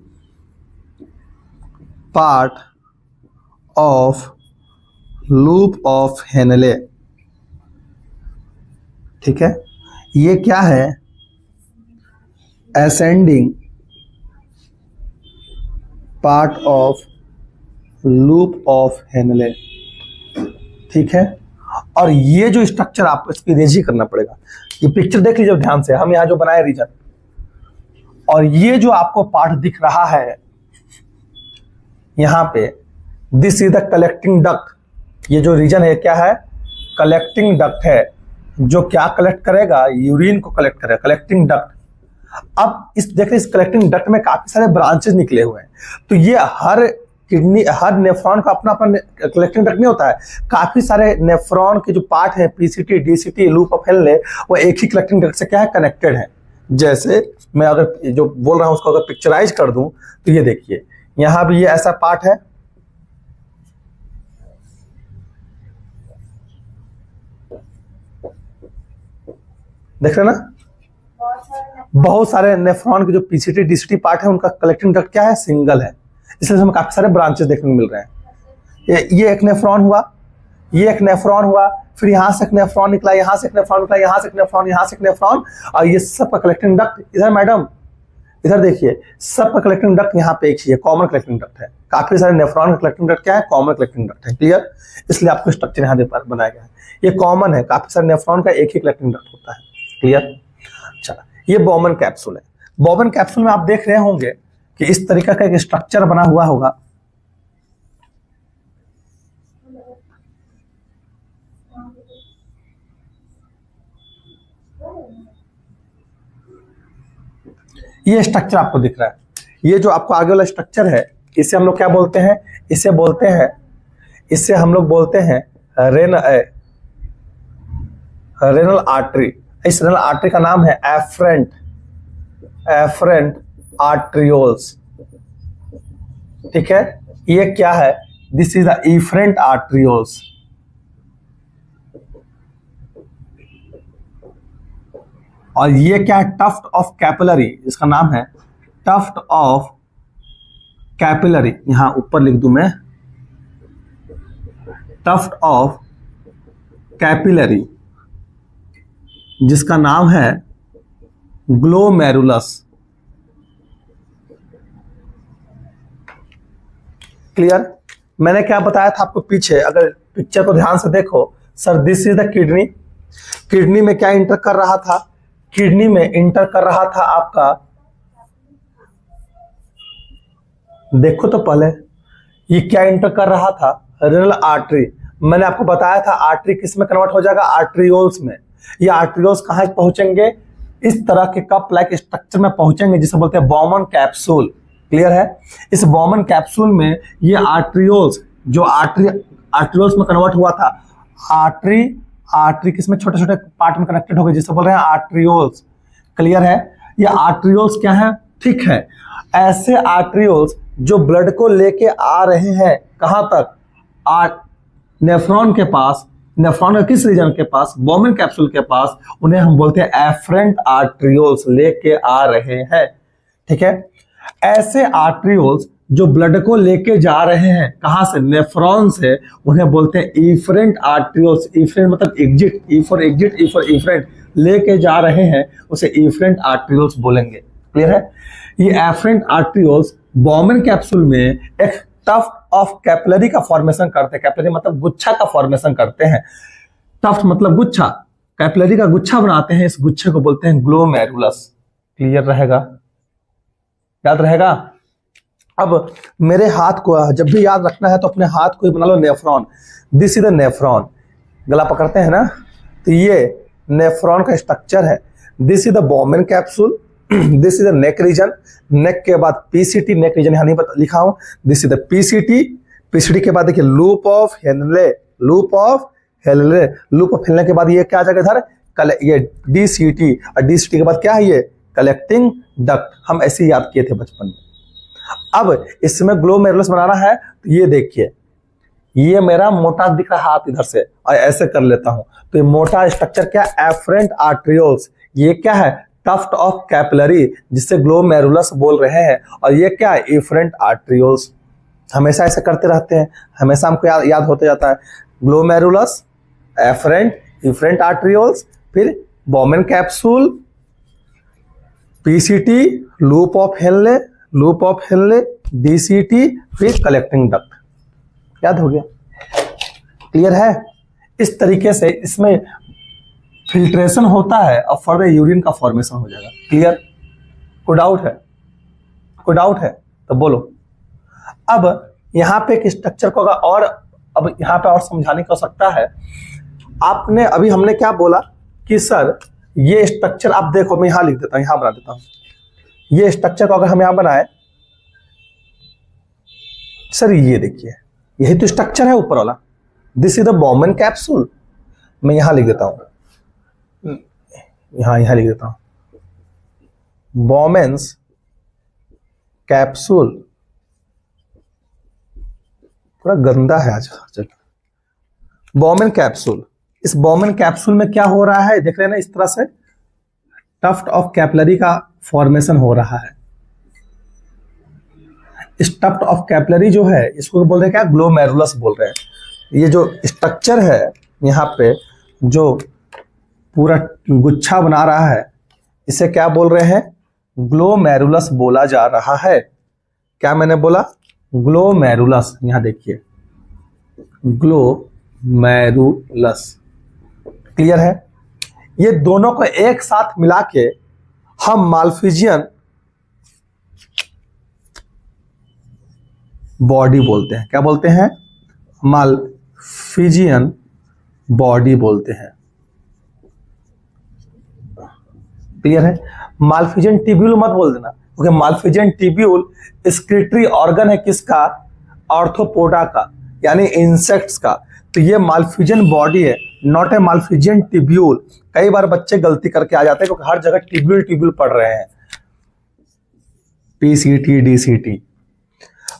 part of loop of Henley. ठीक है, ये क्या है? Ascending part of loop of Henley, ठीक है। और ये जो स्ट्रक्चर आपको इसकी इरेज ही करना पड़ेगा। ये पिक्चर देख लीजिए ध्यान से, हम यहाँ जो बनाए रीजन, और ये जो आपको पार्ट दिख रहा है यहाँ पे, this is the collecting duct. ये जो रीजन है क्या है? कलेक्टिंग डक्ट है, जो क्या कलेक्ट करेगा? यूरिन को कलेक्ट करेगा, कलेक्टिंग डक्ट। अब इस देखिए, इस कलेक्टिंग डक्ट में काफी सारे ब्रांचेस निकले हुए हैं। तो ये हर किडनी, हर नेफ्रॉन का अपना अपना कलेक्टिंग डक्ट नहीं होता है। काफी सारे नेफ्रॉन के जो पार्ट है, PCT, DCT, loop of Henley, वो एक ही कलेक्टिंग डक्ट से क्या है? कनेक्टेड है। जैसे मैं अगर जो बोल रहा हूं उसको अगर पिक्चराइज कर दूं तो ये देखिए, यहां भी ये ऐसा पार्ट है, देख रहे ना? बहुत सारे नेफ्रॉन के जो पीसीटी डीसीटी पार्ट है उनका कलेक्टिंग डक्ट क्या है? सिंगल है। इसलिए हमें काफी सारे ब्रांचेस देखने को मिल रहे हैं। ये एक नेफ्रॉन हुआ, ये एक नेफ्रॉन हुआ, फिर यहां से एक नेफ्रॉन निकला, यहां से एक नेफ्रॉन निकला, यहां से एक नेफ्रॉन, यहां से एक नेफ्रॉन, और ये सब का कलेक्टिंग डक्ट इधर, मैडम इधर देखिए, सब का कलेक्टिंग डक्ट यहाँ पे एक ही है, कॉमन कलेक्टिंग डक्ट है। काफी सारे नेफ्रॉन का कलेक्टिंग डक्ट क्या है? कॉमन कलेक्टिंग डक्ट है। क्लियर? इसलिए आपको स्ट्रक्चर यहाँ बनाया गया है, ये कॉमन है। काफी सारे नेफ्रॉन का एक ही कलेक्टिंग डक्ट होता है। क्लियर? अच्छा, ये बॉमन कैप्सूल है। बॉमन कैप्सूल में आप देख रहे होंगे कि इस तरीका का एक स्ट्रक्चर बना हुआ होगा। ये स्ट्रक्चर आपको दिख रहा है, ये जो आपको आगे वाला स्ट्रक्चर है, इसे हम लोग क्या बोलते हैं? इसे हम लोग बोलते हैं रेनल आर्टरी। इस रेनल आर्टरी का नाम है एफरेंट आर्ट्रियोल्स, ठीक है। ये क्या है? This is the efferent arterioles. और ये क्या है? टफ्ट ऑफ कैपिलरी, इसका नाम है टफ्ट ऑफ कैपिलरी। यहां ऊपर लिख दूं मैं, टफ्ट ऑफ कैपिलरी, जिसका नाम है ग्लोमेरुलस। क्लियर? मैंने क्या बताया था आपको पीछे, अगर पिक्चर को ध्यान से देखो। Sir this is the kidney. Kidney में क्या इंटर कर रहा था? किडनी में इंटर कर रहा था आपका, देखो तो पहले, ये क्या इंटर कर रहा था? Renal artery. मैंने आपको बताया था आर्टरी किस में कन्वर्ट हो जाएगा? आर्ट्रियोल्स में। ये आर्ट्रियोल्स कहां पहुंचेंगे? इस तरह के कप लाइक स्ट्रक्चर में पहुंचेंगे, जिसे बोलते हैं बॉमन कैप्सूल। क्लियर है? इस बॉमन कैप्सूल में ये आर्ट्रियोल्स, जो आर्ट्रियोल्स में कन्वर्ट हुआ था, आर्टरी किसमें? छोटे छोटे पार्ट में कनेक्टेड हो गए, जिसे बोल रहे हैं आर्ट्रियोल्स। क्लियर है? ये आर्ट्रियोल्स क्या है? ठीक है, ऐसे आर्ट्रियोल्स जो ब्लड को लेके आ रहे हैं कहां तक? नेफ्रॉन के पास। नेफ्रॉन के किस रीजन के पास? बॉमन कैप्सूल के पास। उन्हें हम बोलते हैं एफरेंट आर्ट्रियोल्स, लेके आ रहे हैं। ठीक है, ऐसे आर्ट्रियोल्स जो ब्लड को लेके जा रहे हैं कहां से? नेफ्रॉन से, उन्हें बोलते हैं इफरेंट आर्ट्रियोल्स। इफरेंट मतलब exit, E for exit, E for efferent, लेके जा रहे हैं, उसे इफरेंट आर्ट्रियोल्स बोलेंगे। क्लियर है? ये एफरेंट आर्ट्रियोल्स बॉमन कैप्सूल में एक टफ्ट ऑफ कैपिलरी का फॉर्मेशन करते हैं। कैपिलरी मतलब गुच्छा का फॉर्मेशन करते हैं। टफ्ट मतलब गुच्छा, कैपिलरी का गुच्छा बनाते हैं। इस गुच्छे को बोलते हैं ग्लोमेरुलस। क्लियर रहेगा? याद रहेगा? अब मेरे हाथ को जब भी याद रखना है तो अपने हाथ को ही बना लो nephron. This is the nephron. गला पकड़ते हैं ना, तो ये नेफ्रॉन का स्ट्रक्चर है। This is the Bowman capsule, this is the neck region. Neck के बाद पीसीटी, नेक रीजन यहां नहीं लिखा हूं। This is the PCT. PCT के बाद देखिए loop of Henle, loop of Henle. Loop of Henle के बाद ये क्या आ जाएगा इधर? ये डीसीटी। और डीसीटी के बाद क्या है? ये कलेक्टिंग डक्ट। हम ऐसे ही याद किए थे बचपन में। अब इसमें ग्लोमेरुलस बनाना है, तो ये देखिए, ये मेरा मोटा दिख रहा हाथ इधर से, और ऐसे कर लेता हूं तो ये मोटा स्ट्रक्चर क्या? Afferent arterioles. ये क्या है? टफ्ट ऑफ कैपिलरी, जिससे ग्लोमेरुलस बोल रहे हैं। और ये क्या है? Efferent arterioles. हमेशा ऐसे करते रहते हैं, हमेशा हमको याद होते जाता है। ग्लोमेरुलस, एफरेंट, इफरेंट आर्ट्रियोल्स, फिर Bowman capsule, PCT, loop of Henley, DCT, फिर कलेक्टिंग डक्ट। याद हो गया? क्लियर है? इस तरीके से इसमें फिल्ट्रेशन होता है और फर्दर यूरिन का फॉर्मेशन हो जाएगा। क्लियर? कोई डाउट है? कोई डाउट है तो बोलो। अब यहां पे एक स्ट्रक्चर को अगर और अब यहां पे और समझाने की आवश्यकता है। आपने अभी हमने क्या बोला कि सर ये स्ट्रक्चर आप देखो, मैं यहां लिख देता हूं, यहां बना देता हूं। ये स्ट्रक्चर को अगर हम यहां बनाए, सर ये देखिए, यही तो स्ट्रक्चर है ऊपर वाला। This is the Bowman capsule. मैं यहां लिख देता हूं, यहां लिख देता हूं बॉमेंस कैप्सूल। पूरा गंदा है आज हर जगह। बॉमन कैप्सूल, इस बॉमन कैप्सूल में क्या हो रहा है देख रहे हैं ना, इस तरह से टफ्ट ऑफ कैपिलरी का फॉर्मेशन हो रहा है। इस टफ्ट ऑफ कैपिलरी जो है इसको बोल रहे हैं क्या? ग्लोमेरुलस बोल रहे हैं। ये जो स्ट्रक्चर है यहाँ पे जो पूरा गुच्छा बना रहा है, इसे क्या बोल रहे हैं? ग्लोमेरुलस बोला जा रहा है। क्या मैंने बोला? ग्लोमेरुलस। यहां देखिए, ग्लोमेरुलस। क्लियर है? ये दोनों को एक साथ मिला के हम मालफिजियन बॉडी बोलते हैं। क्या बोलते हैं? मालफिजियन बॉडी बोलते हैं। क्लियर है? मालफिजियन टिब्यूल मत बोल देना, क्योंकि मालफिजियन टिब्यूल एक्सक्रीटरी ऑर्गन है किसका? आर्थ्रोपोडा का, यानी इंसेक्ट्स का। तो ये मालफिजियन बॉडी है, नॉट ए मालफिजियन टिब्यूल। कई बार बच्चे गलती करके आ जाते हैं क्योंकि हर जगह टिब्यूल टिब्यूल पढ़ रहे हैं, पीसीटी डीसीटी।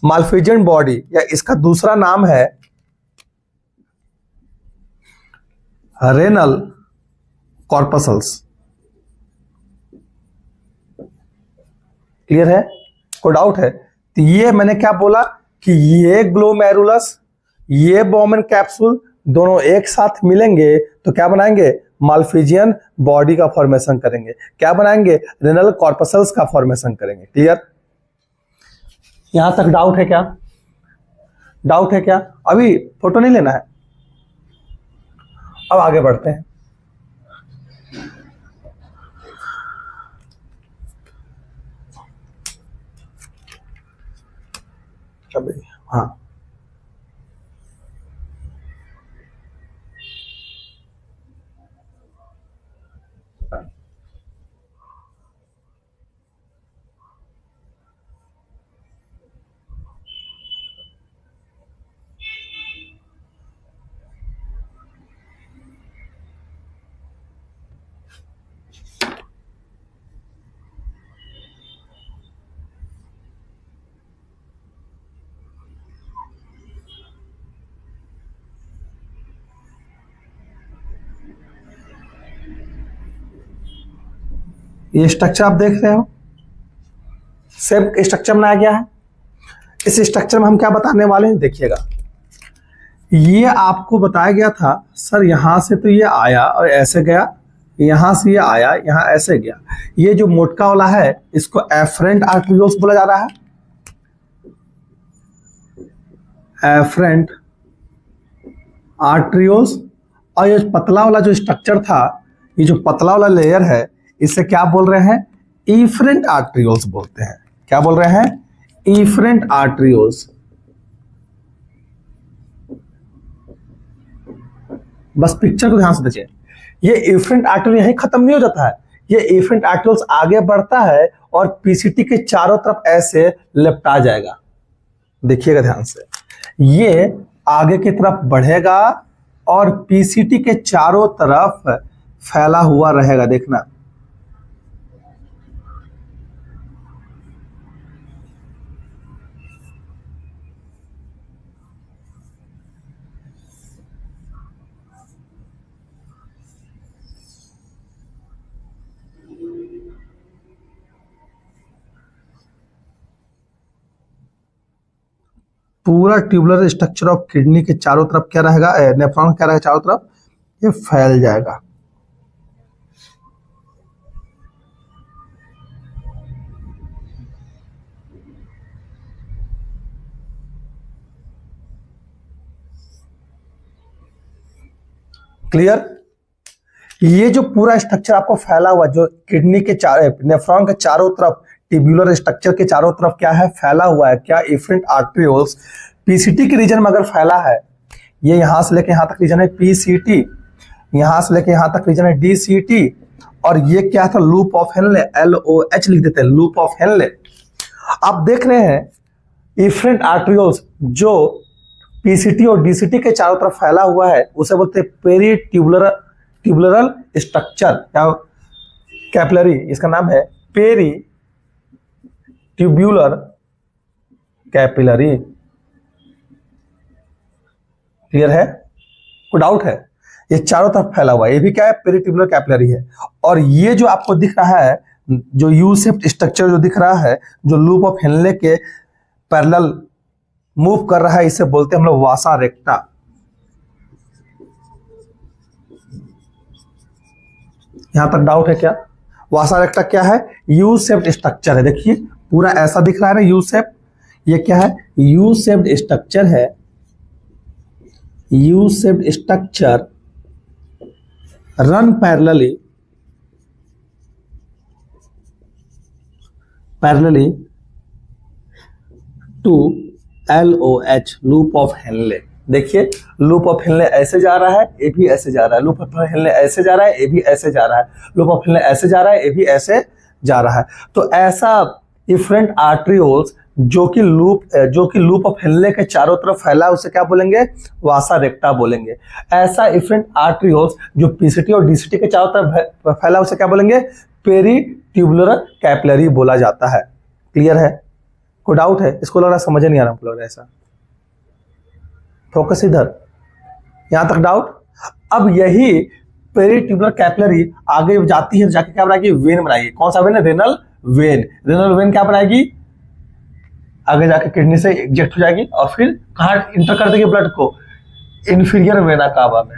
मालफिजियन बॉडी या इसका दूसरा नाम है रेनल कॉर्पसल्स। क्लियर है? कोई डाउट है? तो ये मैंने क्या बोला कि ये ग्लोमेरुलस, ये बॉमन कैप्सूल दोनों एक साथ मिलेंगे तो क्या बनाएंगे? मालफिजियन बॉडी का फॉर्मेशन करेंगे। क्या बनाएंगे? रेनल कॉर्पसल्स का फॉर्मेशन करेंगे। क्लियर? यहां तक डाउट है क्या? डाउट है क्या? अभी फोटो नहीं लेना है, अब आगे बढ़ते हैं। अभी हाँ, ये स्ट्रक्चर आप देख रहे हो, सेम स्ट्रक्चर बनाया गया है। इस स्ट्रक्चर में हम क्या बताने वाले हैं देखिएगा। ये आपको बताया गया था सर, यहां से तो ये आया और ऐसे गया, यहां से ये आया, यहां ऐसे गया। ये जो मोटका वाला है इसको एफरेंट आर्टरियोल्स बोला जा रहा है। Afferent arterioles. और ये पतला वाला जो स्ट्रक्चर था, ये जो पतला वाला लेयर है, इसे क्या बोल रहे हैं? इफरेंट आर्टरियोल्स बोलते हैं। क्या बोल रहे हैं? Efferent arterioles. बस पिक्चर को ध्यान से देखिए। ये इफरेंट आर्टरियोल यहीं खत्म नहीं हो जाता है, ये इफरेंट आर्टरियोल्स आगे बढ़ता है और पीसीटी के चारों तरफ ऐसे लिपटा जाएगा। देखिएगा ध्यान से, ये आगे की तरफ बढ़ेगा और पीसीटी के चारों तरफ फैला हुआ रहेगा। देखना, पूरा ट्यूबुलर स्ट्रक्चर ऑफ किडनी के चारों तरफ क्या रहेगा? नेफ्रॉन क्या रहेगा चारों तरफ? ये फैल जाएगा। क्लियर? ये जो पूरा स्ट्रक्चर आपको फैला हुआ, जो किडनी के नेफ्रॉन के चारों तरफ, ट्यूब्यूलर स्ट्रक्चर के चारों तरफ क्या है, फैला हुआ है, क्या इफरेंट आर्टरियोल्स पीसीटी के रीजन में अगर फैला है, ये यहां से लेके यहां तक रीजन है पीसीटी, यहां से लेके यहां तक रीजन है डीसीटी, और ये क्या था, लूप ऑफ हेनले, LOH लिख देते हैं, लूप ऑफ हेनले। आप देख रहे हैं इफरेंट आर्टरियोल्स जो पीसीटी और डीसीटी के चारों तरफ फैला हुआ है, उसे बोलते हैं ट्यूबुलर स्ट्रक्चर या कैपिलरी, इसका नाम है पेरी ट्यूब्यूलर कैपिलरी। क्लियर है? कोई डाउट है? ये चारों तरफ फैला हुआ है, ये भी क्या है, पेरीट्यूबुलर कैपिलरी है। और ये जो आपको दिख रहा है, जो यू शेप्ड स्ट्रक्चर जो दिख रहा है, जो लूप ऑफ हेनले के पैरेलल मूव कर रहा है, इसे बोलते हैं हम लोग वासा रेक्टा। यहां तक डाउट है क्या? वासा रेक्टा क्या है? यू शेप्ड स्ट्रक्चर है। देखिए पूरा ऐसा दिख रहा है ना, यू शेप। ये क्या है? यू शेप्ड स्ट्रक्चर है। U shaped structure run parallelly to LOH, loop of Henle. देखिए लूप ऑफ हेनले ऐसे जा रहा है, ये भी ऐसे जा रहा है, लूप ऑफ हेनले ऐसे जा रहा है, ये भी ऐसे जा रहा है, लूप ऑफ हेनले ऐसे जा रहा है, ये भी ऐसे जा रहा है। तो ऐसा इफरेंट आर्टरियोल्स जो कि लूप ऑफ हेनले के चारों तरफ फैला, उसे क्या बोलेंगे? वासा रेक्टा बोलेंगे। ऐसा इफरेंट आर्टरियोल्स जो पीसीटी और डीसीटी के चारों तरफ फैला, उसे क्या बोलेंगे? पेरी ट्यूबुलर कैपिलरी बोला जाता है। क्लियर है? कोई डाउट है? इसको लग रहा है समझ नहीं आ रहा, हमको लग रहा है ऐसा। फोकस इधर, यहां तक डाउट? अब यही पेरी ट्यूबुलर कैपिलरी आगे जाती है, जाके क्या बनाएगी? वेन बनाएगी। कौन सा वेन है? Renal vein. रेनल वेन क्या बनाएगी? आगे जाके किडनी से इंजेक्ट हो जाएगी और फिर कहां इंटर कर देगी ब्लड को? इंफीरियर वेना कावा में।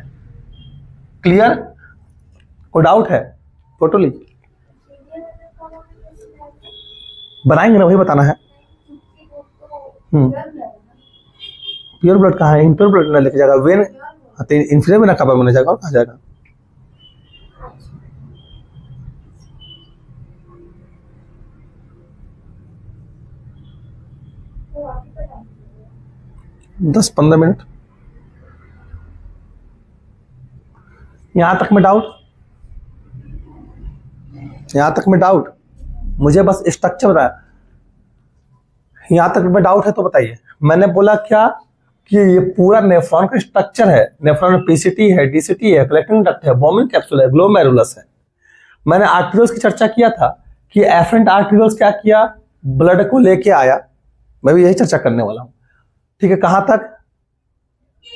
क्लियर? कोई डाउट है? टोटली बनाएंगे ना, वही बताना है। प्योर ब्लड कहाँ है? इम्प्योर ब्लड ना लेके जाएगा वेन, इंफीरियर वेना कावा में जाएगा, और कहाँ जाएगा? दस 15 मिनट। यहां तक में डाउट? यहां तक में डाउट? मुझे बस स्ट्रक्चर बताया। यहां तक में डाउट है तो बताइए। मैंने बोला क्या कि ये पूरा नेफ्रॉन का स्ट्रक्चर है। नेफ्रॉन में पीसीटी है, डीसीटी है, कलेक्टिंग डक्ट है, बॉम्बिंग कैप्सूल है, ग्लोमेरुलस है। मैंने आर्टरियोल्स की चर्चा किया था कि एफरेंट आर्टरियोल्स क्या किया? ब्लड को लेके आया। मैं भी यही चर्चा करने वाला हूं। ठीक है, कहां तक?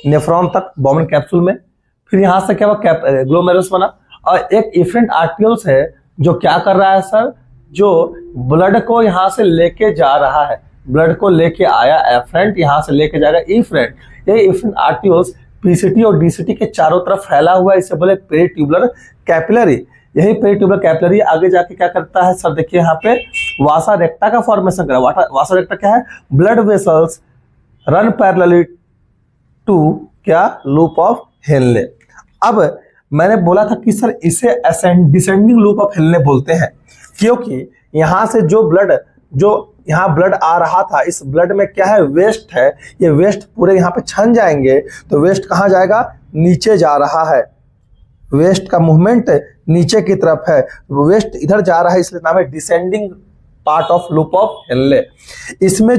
नेफ्रॉन तक, बॉम्बिंग कैप्सूल में। फिर यहां से क्या हुआ? ग्लोमेरुलस बना। और एक इफरेंट आर्टरियोल्स है जो क्या कर रहा है सर? जो ब्लड को यहां से लेके जा रहा है, ब्लड को लेके आया एफरेंट, यहां से लेके जाएगा इफरेंट। ये इफरेंट आर्टरियोल्स पीसीटी और डीसीटी के चारों तरफ फैला हुआ है, इसे बोले पेरीट्यूबुलर कैपिलरी। यही पेरीट्यूबुलर कैपिलरी आगे जाके क्या करता है सर? देखिए यहाँ पे वासा रेक्टा का फॉर्मेशन करा। वासा रेक्टा क्या है? Blood vessels run parallelly to क्या? Loop of Henle. अब मैंने बोला था कि सर इसे डिसेंडिंग लूप ऑफ हेनले बोलते हैं, क्योंकि यहां से जो यहाँ ब्लड आ रहा था, इस ब्लड में क्या है? वेस्ट है। ये वेस्ट पूरे यहाँ पे छन जाएंगे, तो वेस्ट कहाँ जाएगा? नीचे जा रहा है। वेस्ट का मूवमेंट नीचे की तरफ है, वेस्ट इधर जा रहा है, इसलिए नाम है descending part of loop of Henley. इसमें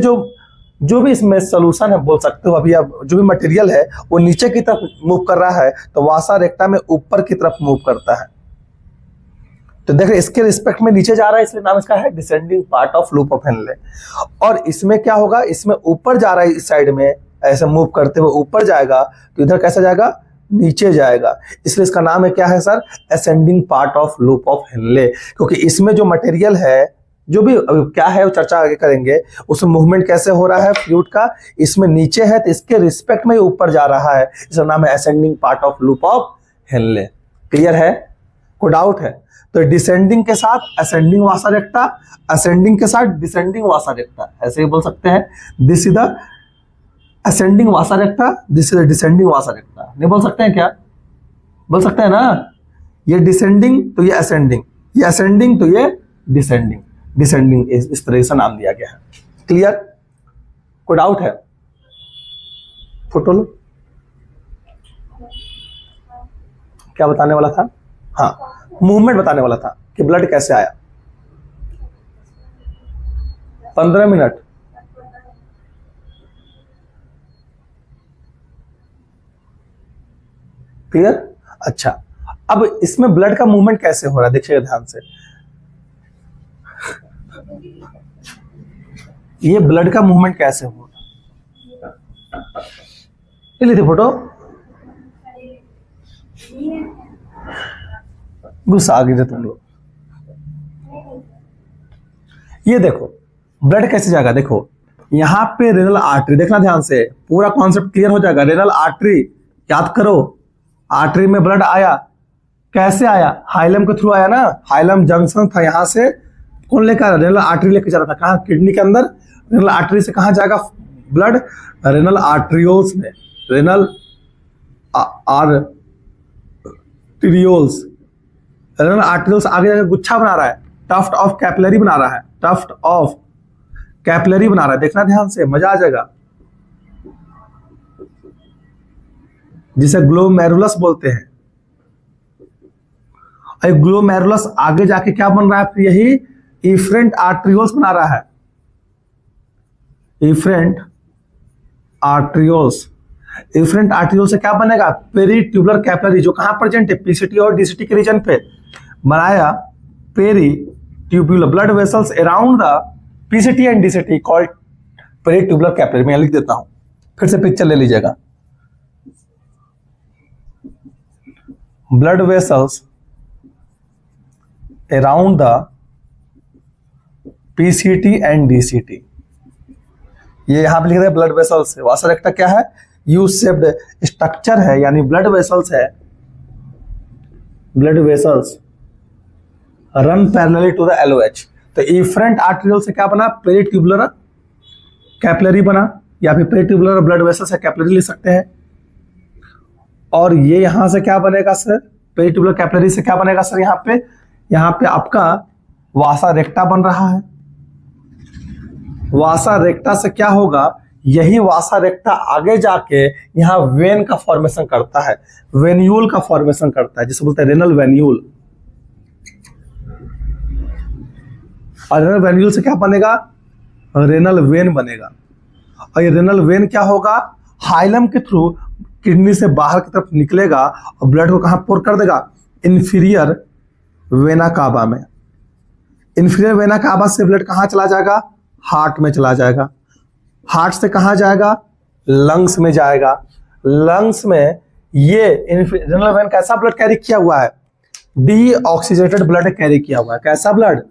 जो भी इसमें सोल्यूशन है, बोल सकते हो अभी आप, जो भी मटेरियल है वो नीचे की तरफ मूव कर रहा है, तो वासा रेक्टा में ऊपर की तरफ मूव करता है। तो देखिए इसके रिस्पेक्ट में नीचे जा रहा है, इसलिए नाम इसका है descending part of loop of Henley. और इसमें क्या होगा? इसमें ऊपर जा रहा है, इस साइड में ऐसे मूव करते हुए ऊपर जाएगा, तो इधर कैसा जाएगा? नीचे जाएगा। इसलिए इसका नाम है क्या है sir? Ascending part of loop of Henley. क्योंकि इसमें जो मटेरियल है, जो भी क्या है वो चर्चा आगे करेंगे, उसमें मूवमेंट कैसे हो रहा है फ्लूइड का, इसमें नीचे है तो इसके रिस्पेक्ट में ऊपर जा रहा है, इसका नाम है ascending part of loop of Henley. Clear है? कोई डाउट है? तो डिसेंडिंग के साथ असेंडिंग वासा रेक्टा, असेंडिंग के साथ डिसेंडिंग वासा रेक्टा, ऐसे ही बोल सकते हैं। This is the ascending Vasa रेक्टा, this is the descending वासा रेक्टा, नहीं बोल सकते हैं क्या? बोल सकते हैं ना, ये डिसेंडिंग तो ये असेंडिंग, ये असेंडिंग तो ये डिसेंडिंग, डिसेंडिंग इस तरह से नाम दिया गया है। क्लियर? कोई डाउट है? फोटो लो। क्या बताने वाला था? हाँ, मूवमेंट बताने वाला था कि ब्लड कैसे आया। 15 मिनट। क्लियर? अच्छा, अब इसमें ब्लड का मूवमेंट कैसे हो रहा है देखिएगा ध्यान से। ये ब्लड का मूवमेंट कैसे हो रहा है, ये ली थी फोटो। गुस्सा आ गई थे तुम लोग। ये देखो ब्लड कैसे जाएगा, देखो यहां पे रेनल आर्टरी, देखना ध्यान से, पूरा कॉन्सेप्ट क्लियर हो जाएगा। रेनल आर्टरी याद करो, आर्टरी में ब्लड आया, कैसे आया? हाइलम के थ्रू आया ना, हाइलम जंक्शन था, यहां से कौन लेकर आया? रेनल आर्टरी लेकर जा रहा था। कहां? किडनी के अंदर। रेनल आर्टरी से कहां जाएगा ब्लड? रेनल आर्ट्रियोल्स में, रेनल आर्ट्रियोल्स। रेनल आर्ट्रियोल्स आगे जाकर गुच्छा बना रहा है, टफ्ट ऑफ कैपिलरी बना रहा है, टफ्ट ऑफ कैपिलरी बना रहा है। देखना ध्यान से, मजा आ जाएगा, जिसे ग्लोमेरुलस बोलते हैं। ग्लोमेरुलस आगे जाके क्या बन रहा है? फिर यही इफरेंट आर्ट्रियोल्स बना रहा है, इफरेंट आर्ट्रियोल्स। इफरेंट आर्ट्रियोल से क्या बनेगा? पेरीट्यूबुलर कैपिलरी, जो कहां प्रेजेंट है? पीसीटी और डीसीटी के रीजन पे बनाया। Peritubular blood vessels around the PCT and DCT called peritubular capillary. मैं लिख देता हूं, फिर से पिक्चर ले लीजिएगा। Blood vessels around the PCT and DCT, ये यहां पे लिख रहे हैं ब्लड वेसल्स। वासा रेक्टा क्या है? यू शेप्ड स्ट्रक्चर है, यानी ब्लड वेसल्स है। Blood vessels run parallelly to the LOH. तो इफरेंट आर्टेरियल से क्या बना? पेरीट्यूबुलर कैपिलरी बना, या फिर पेरीट्यूबुलर ब्लड वेसल से कैपिलरी ले सकते हैं। और ये यहां से क्या बनेगा सर? पेरीट्यूबुलर कैपिलरी से क्या बनेगा सर? यहाँ पे आपका वासा रेक्टा बन रहा है। वासा रेक्टा से क्या होगा? यही वासा रेक्टा आगे जाके यहां वेन का फॉर्मेशन करता है, वेन्यूल का फॉर्मेशन करता है, जिसे बोलते हैं रेनल वेन्यूल। और रेनल वेन्यूल से क्या बनेगा? रेनल वेन बनेगा। और ये रेनल वेन क्या होगा? हाइलम के थ्रू किडनी से बाहर की तरफ निकलेगा और ब्लड को कहां पोर कर देगा? इंफीरियर वेना कावा में। इंफीरियर वेना कावा से ब्लड कहां चला जाएगा? हार्ट में चला जाएगा। हार्ट से कहां जाएगा? लंग्स में जाएगा। लंग्स में ये रेनल वेन कैसा ब्लड कैरी किया हुआ है? डीऑक्सीजनेटेड ब्लड कैरी किया हुआ है। कैसा ब्लड?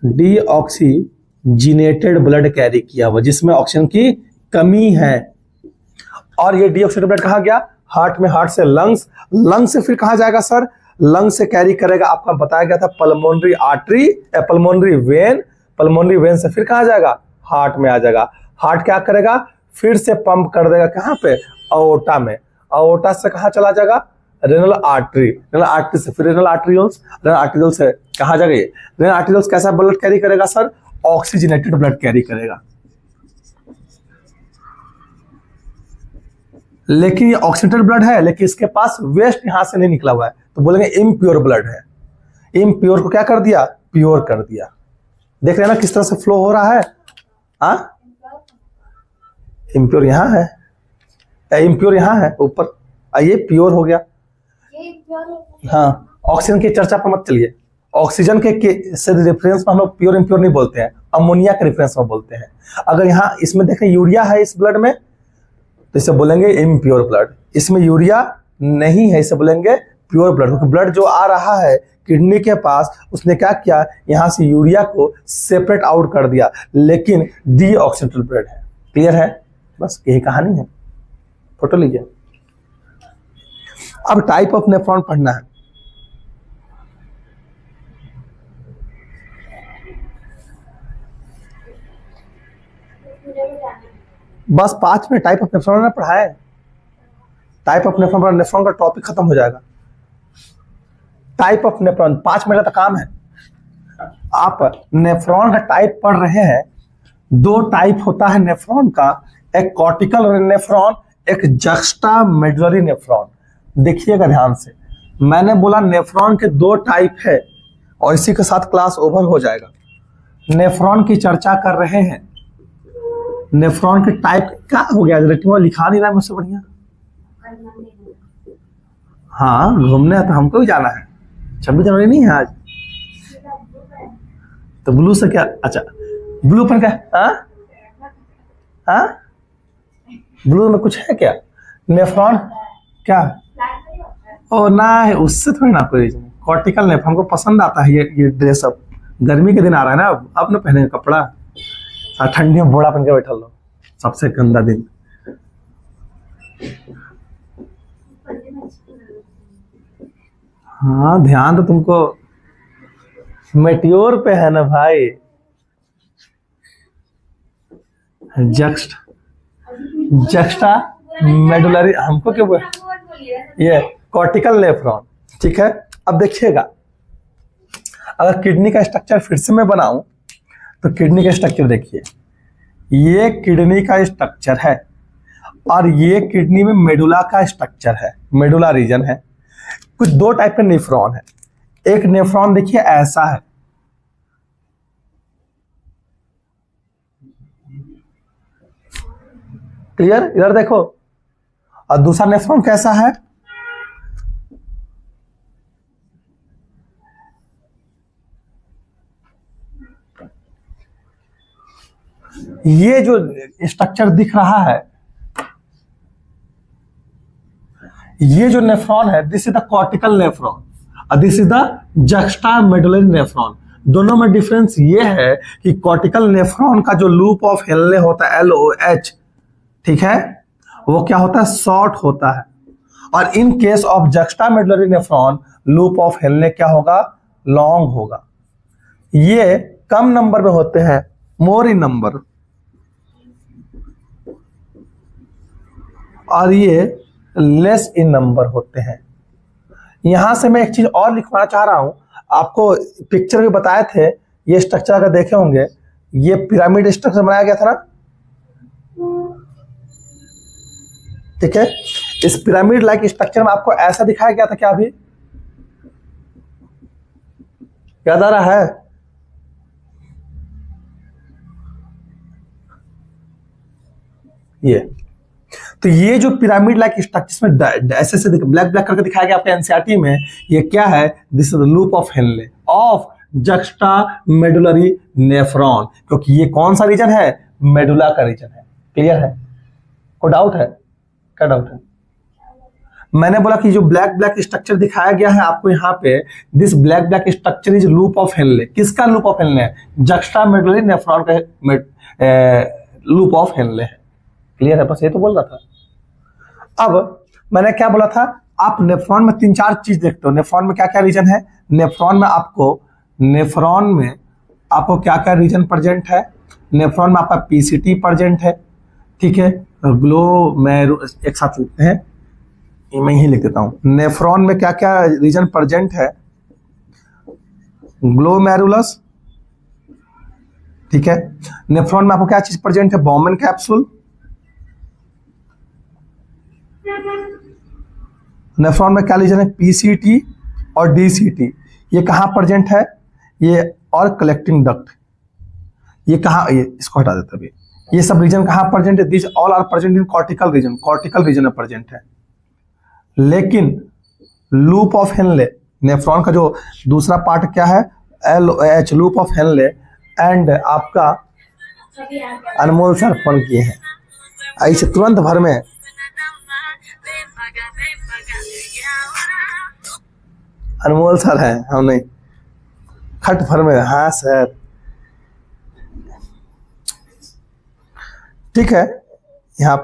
डीऑक्सीजनेटेड ब्लड कैरी किया हुआ, जिसमें ऑक्सीजन की कमी है। और ये डीऑक्सीजनेटेड ब्लड कहां गया? हार्ट में। हार्ट से लंग्स, लंग्स से फिर कहां जाएगा सर? लंग्स से कैरी करेगा, आपका बताया गया था, pulmonary artery, pulmonary vein. Pulmonary vein से फिर कहां जाएगा? हार्ट में आ जाएगा। हार्ट क्या करेगा? फिर से पंप कर देगा कहां पे? अओर्टा में। अओर्टा से कहां चला जाएगा? Renal artery. रेनल आर्टरी से फिर रेनल आर्टरियोल्स। रेनल आर्टरियोल से कहां जाएगा? ये रेनल आर्टरियोल्स कैसा ब्लड कैरी करेगा सर? ऑक्सीजनेटेड ब्लड कैरी करेगा। लेकिन ये ऑक्सीजनेटेड ब्लड है, लेकिन इसके पास वेस्ट यहां से नहीं निकला हुआ है, तो बोलेंगे इम्प्योर ब्लड है। इम्प्योर को क्या कर दिया? प्योर कर दिया। देख रहे हैं ना किस तरह से फ्लो हो रहा है? इम्प्योर यहां है, इम्प्योर यहां है ऊपर, ये प्योर हो गया। हाँ, ऑक्सीजन की चर्चा पर मत चलिए। ऑक्सीजन के से रेफरेंस में हम लोग प्योर इम्प्योर नहीं बोलते हैं, अमोनिया के रेफरेंस में बोलते हैं। अगर यहाँ इसमें देखें यूरिया है इस ब्लड में, तो इसे बोलेंगे इम्प्योर ब्लड। इसमें यूरिया नहीं है, इसे बोलेंगे प्योर ब्लड। क्योंकि ब्लड जो आ रहा है किडनी के पास, उसने क्या किया? यहां से यूरिया को सेपरेट आउट कर दिया, लेकिन डीऑक्सीजनेटेड ब्लड है। क्लियर है? बस यही कहानी है। फोटो लीजिए। अब टाइप ऑफ नेफ्रॉन पढ़ना है। बस 5 मिनट टाइप ऑफ नेफ्रॉन ने पढ़ा है। टाइप ऑफ नेफ्रॉन, नेफ्रॉन का टॉपिक खत्म हो जाएगा। टाइप ऑफ नेफ्रॉन, 5 मिनट का काम है। आप नेफ्रॉन का टाइप पढ़ रहे हैं। 2 टाइप होता है नेफ्रॉन का, एक कॉर्टिकल नेफ्रॉन, एक जक्स्टा मेडुलरी नेफ्रॉन। देखिएगा ध्यान से, मैंने बोला नेफ्रॉन के 2 टाइप है और इसी के साथ क्लास ओवर हो जाएगा। नेफ्रॉन की चर्चा कर रहे हैं। नेफ्रॉन के टाइप क्या हो गया, रेटिंग लिखा नहीं रहा है मुझसे बढ़िया। हाँ घूमने तो हमको भी जाना है, 26 जनवरी नहीं है आज, तो ब्लू से क्या, अच्छा ब्लू पर क्या, हाँ ब्लू में कुछ है क्या नेफ्रॉन क्या, ओ ना है उससे थोड़ी ना कोई रीजन। कॉर्टिकल नेफ्रॉन को पसंद आता है ये ड्रेस। अब गर्मी के दिन आ रहा है ना, अब ना पहने कपड़ा, ठंडी में बोड़ा पहन के बैठा लो, सबसे गंदा दिन। हाँ ध्यान तो तुमको मेट्योर पे है ना भाई। जक्स्टा मेडुलरी हमको क्यों बोल, ये कॉर्टिकल नेफ्रॉन, ठीक है। अब देखिएगा, अगर किडनी का स्ट्रक्चर फिर से मैं बनाऊं तो किडनी का स्ट्रक्चर देखिए, ये किडनी का स्ट्रक्चर है और ये किडनी में मेडुला का स्ट्रक्चर है, मेडुला रीजन है। कुछ 2 टाइप के नेफ्रॉन है। एक नेफ्रॉन देखिए ऐसा है, क्लियर, इधर देखो। और दूसरा नेफ्रॉन कैसा है, ये जो स्ट्रक्चर दिख रहा है, ये जो नेफ्रॉन है, this is the cortical nephron और this is the juxtamedullary nephron. दोनों में डिफरेंस ये है कि कॉर्टिकल नेफ्रॉन का जो लूप ऑफ हेनले होता है, LOH, ठीक है, वो क्या होता है, शॉर्ट होता है। और in case of juxta medullary nephron loop of Henley क्या होगा, लॉन्ग होगा। ये कम नंबर में होते हैं, मोर इन नंबर, और ये लेस इन नंबर होते हैं। यहां से मैं एक चीज और लिखवाना चाह रहा हूं, आपको पिक्चर में बताए थे, ये स्ट्रक्चर अगर देखे होंगे, ये पिरामिड स्ट्रक्चर बनाया गया था ना, ठीक है। इस पिरामिड लाइक स्ट्रक्चर में आपको ऐसा दिखाया गया था क्या, अभी याद आ रहा है? ये तो ये जो पिरामिड लाइक स्ट्रक्चर में ऐसे ब्लैक ब्लैक करके दिखाया गया आपके एनसीईआरटी में, ये क्या है, this is the loop of Henley of juxta medullary nephron, क्योंकि ये कौन सा रीजन है, मेडुला का रीजन है। क्लियर है? कोई डाउट है? क्या डाउट है? मैंने बोला कि जो ब्लैक ब्लैक स्ट्रक्चर दिखाया गया है आपको यहाँ पे, this black black structure is loop of Henley. किसका लूप ऑफ हेनले है? जक्स्टा मेडुलरी नेफ्रॉन का लूप ऑफ हेनले है। क्लियर है? बस ये तो बोल रहा था। अब मैंने क्या बोला था, आप नेफ्रॉन में 3-4 चीज देखते हो। नेफ्रॉन में क्या क्या रीजन है, नेफ्रॉन में आपको क्या क्या रीजन प्रेजेंट है। नेफ्रॉन में आपका पीसीटी प्रेजेंट है, ठीक है। ग्लोमेरुल, एक साथ लिखते हैं, मैं यही लिख देता हूं। नेफ्रॉन में क्या क्या रीजन प्रेजेंट है, ग्लोमेरुलस, ठीक है। नेफ्रॉन में आपको क्या चीज प्रेजेंट है, बॉमन कैप्सूल। नेफ्रॉन में क्या रीजन है, पीसीटी और डीसीटी। ये कहां प्रेजेंट है, ये और कलेक्टिंग डक्ट, ये कहां, ये इसको हटा देते अभी। ये सब रीजन कहां प्रेजेंट है, this all are present in cortical region, cortical region में प्रेजेंट है। लेकिन लूप ऑफ हेनले, नेफ्रॉन का जो दूसरा पार्ट क्या है, LOH, loop of Henley, and आपका अनमोल सर फोन किए हैं, ऐसे तुरंत भर में अनमोल सर है, हम नहीं, खट भर में। हाँ सर, ठीक है। यहाँ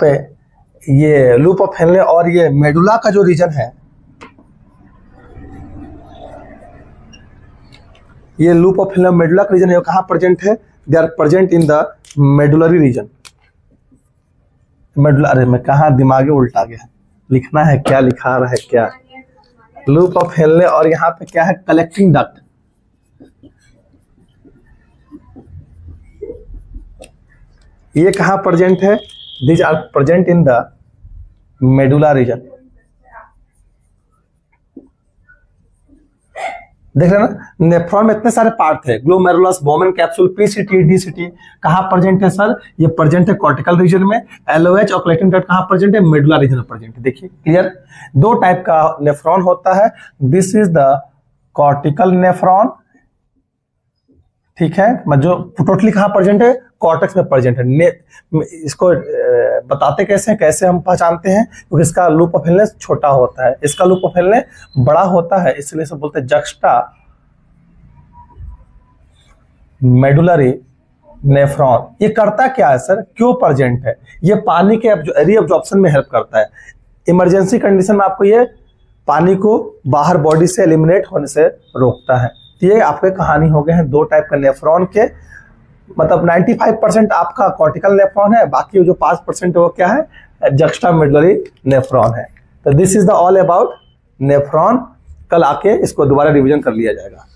पे ये लूप ऑफ हेनले और ये मेडुला का जो रीजन है, ये लूप ऑफ हेनले मेडुला का रीजन है, कहां प्रेजेंट है, they are present in the medullary region, medulla, अरे मैं कहाँ दिमागे उल्टा गया, लिखना है क्या, लिखा रहा है क्या, लूप ऑफ हेनले, और यहाँ पे क्या है, कलेक्टिंग डक्ट। ये कहाँ प्रेजेंट है, these are present in the medulla region. देख रहे हैं ना, नेफ्रॉन में इतने सारे पार्ट है, glomerulus, Bowman capsule, PCT, DCT, कहाँ प्रेजेंट है सर, ये प्रेजेंट है कॉर्टिकल रीजन में। एलओएच और कलेक्टिंग डक्ट कहाँ प्रेजेंट है, मेडुला रीजन में प्रेजेंट है। देखिए क्लियर, दो टाइप का नेफ्रॉन होता है, this is the cortical nephron, ठीक है, जो टोटली कहाँ प्रेजेंट है, कॉर्टेक्स में प्रेजेंट है। इसको बताते कैसे हैं, कैसे हम पहचानते हैं, क्योंकि इसका लूप ऑफ हेनले छोटा होता है, इसका लूप ऑफ हेनले बड़ा होता है, इसलिए इसे बोलते हैं जक्स्टा मेडुलरी नेफ्रॉन। ये करता क्या है सर, क्यों प्रेजेंट है, ये पानी के रीअब्जॉर्प्शन में हेल्प करता है। इमरजेंसी कंडीशन में आपको ये पानी को बाहर बॉडी से एलिमिनेट होने से रोकता है। ये आपके कहानी हो गए हैं दो टाइप का नेफ्रॉन के, मतलब 95% आपका कॉर्टिकल नेफ्रॉन है, बाकी जो 5% है वो क्या है, जक्स्टा मेडुलरी नेफ्रॉन है। तो this is the all about nephron. कल आके इसको दोबारा रिवीजन कर लिया जाएगा।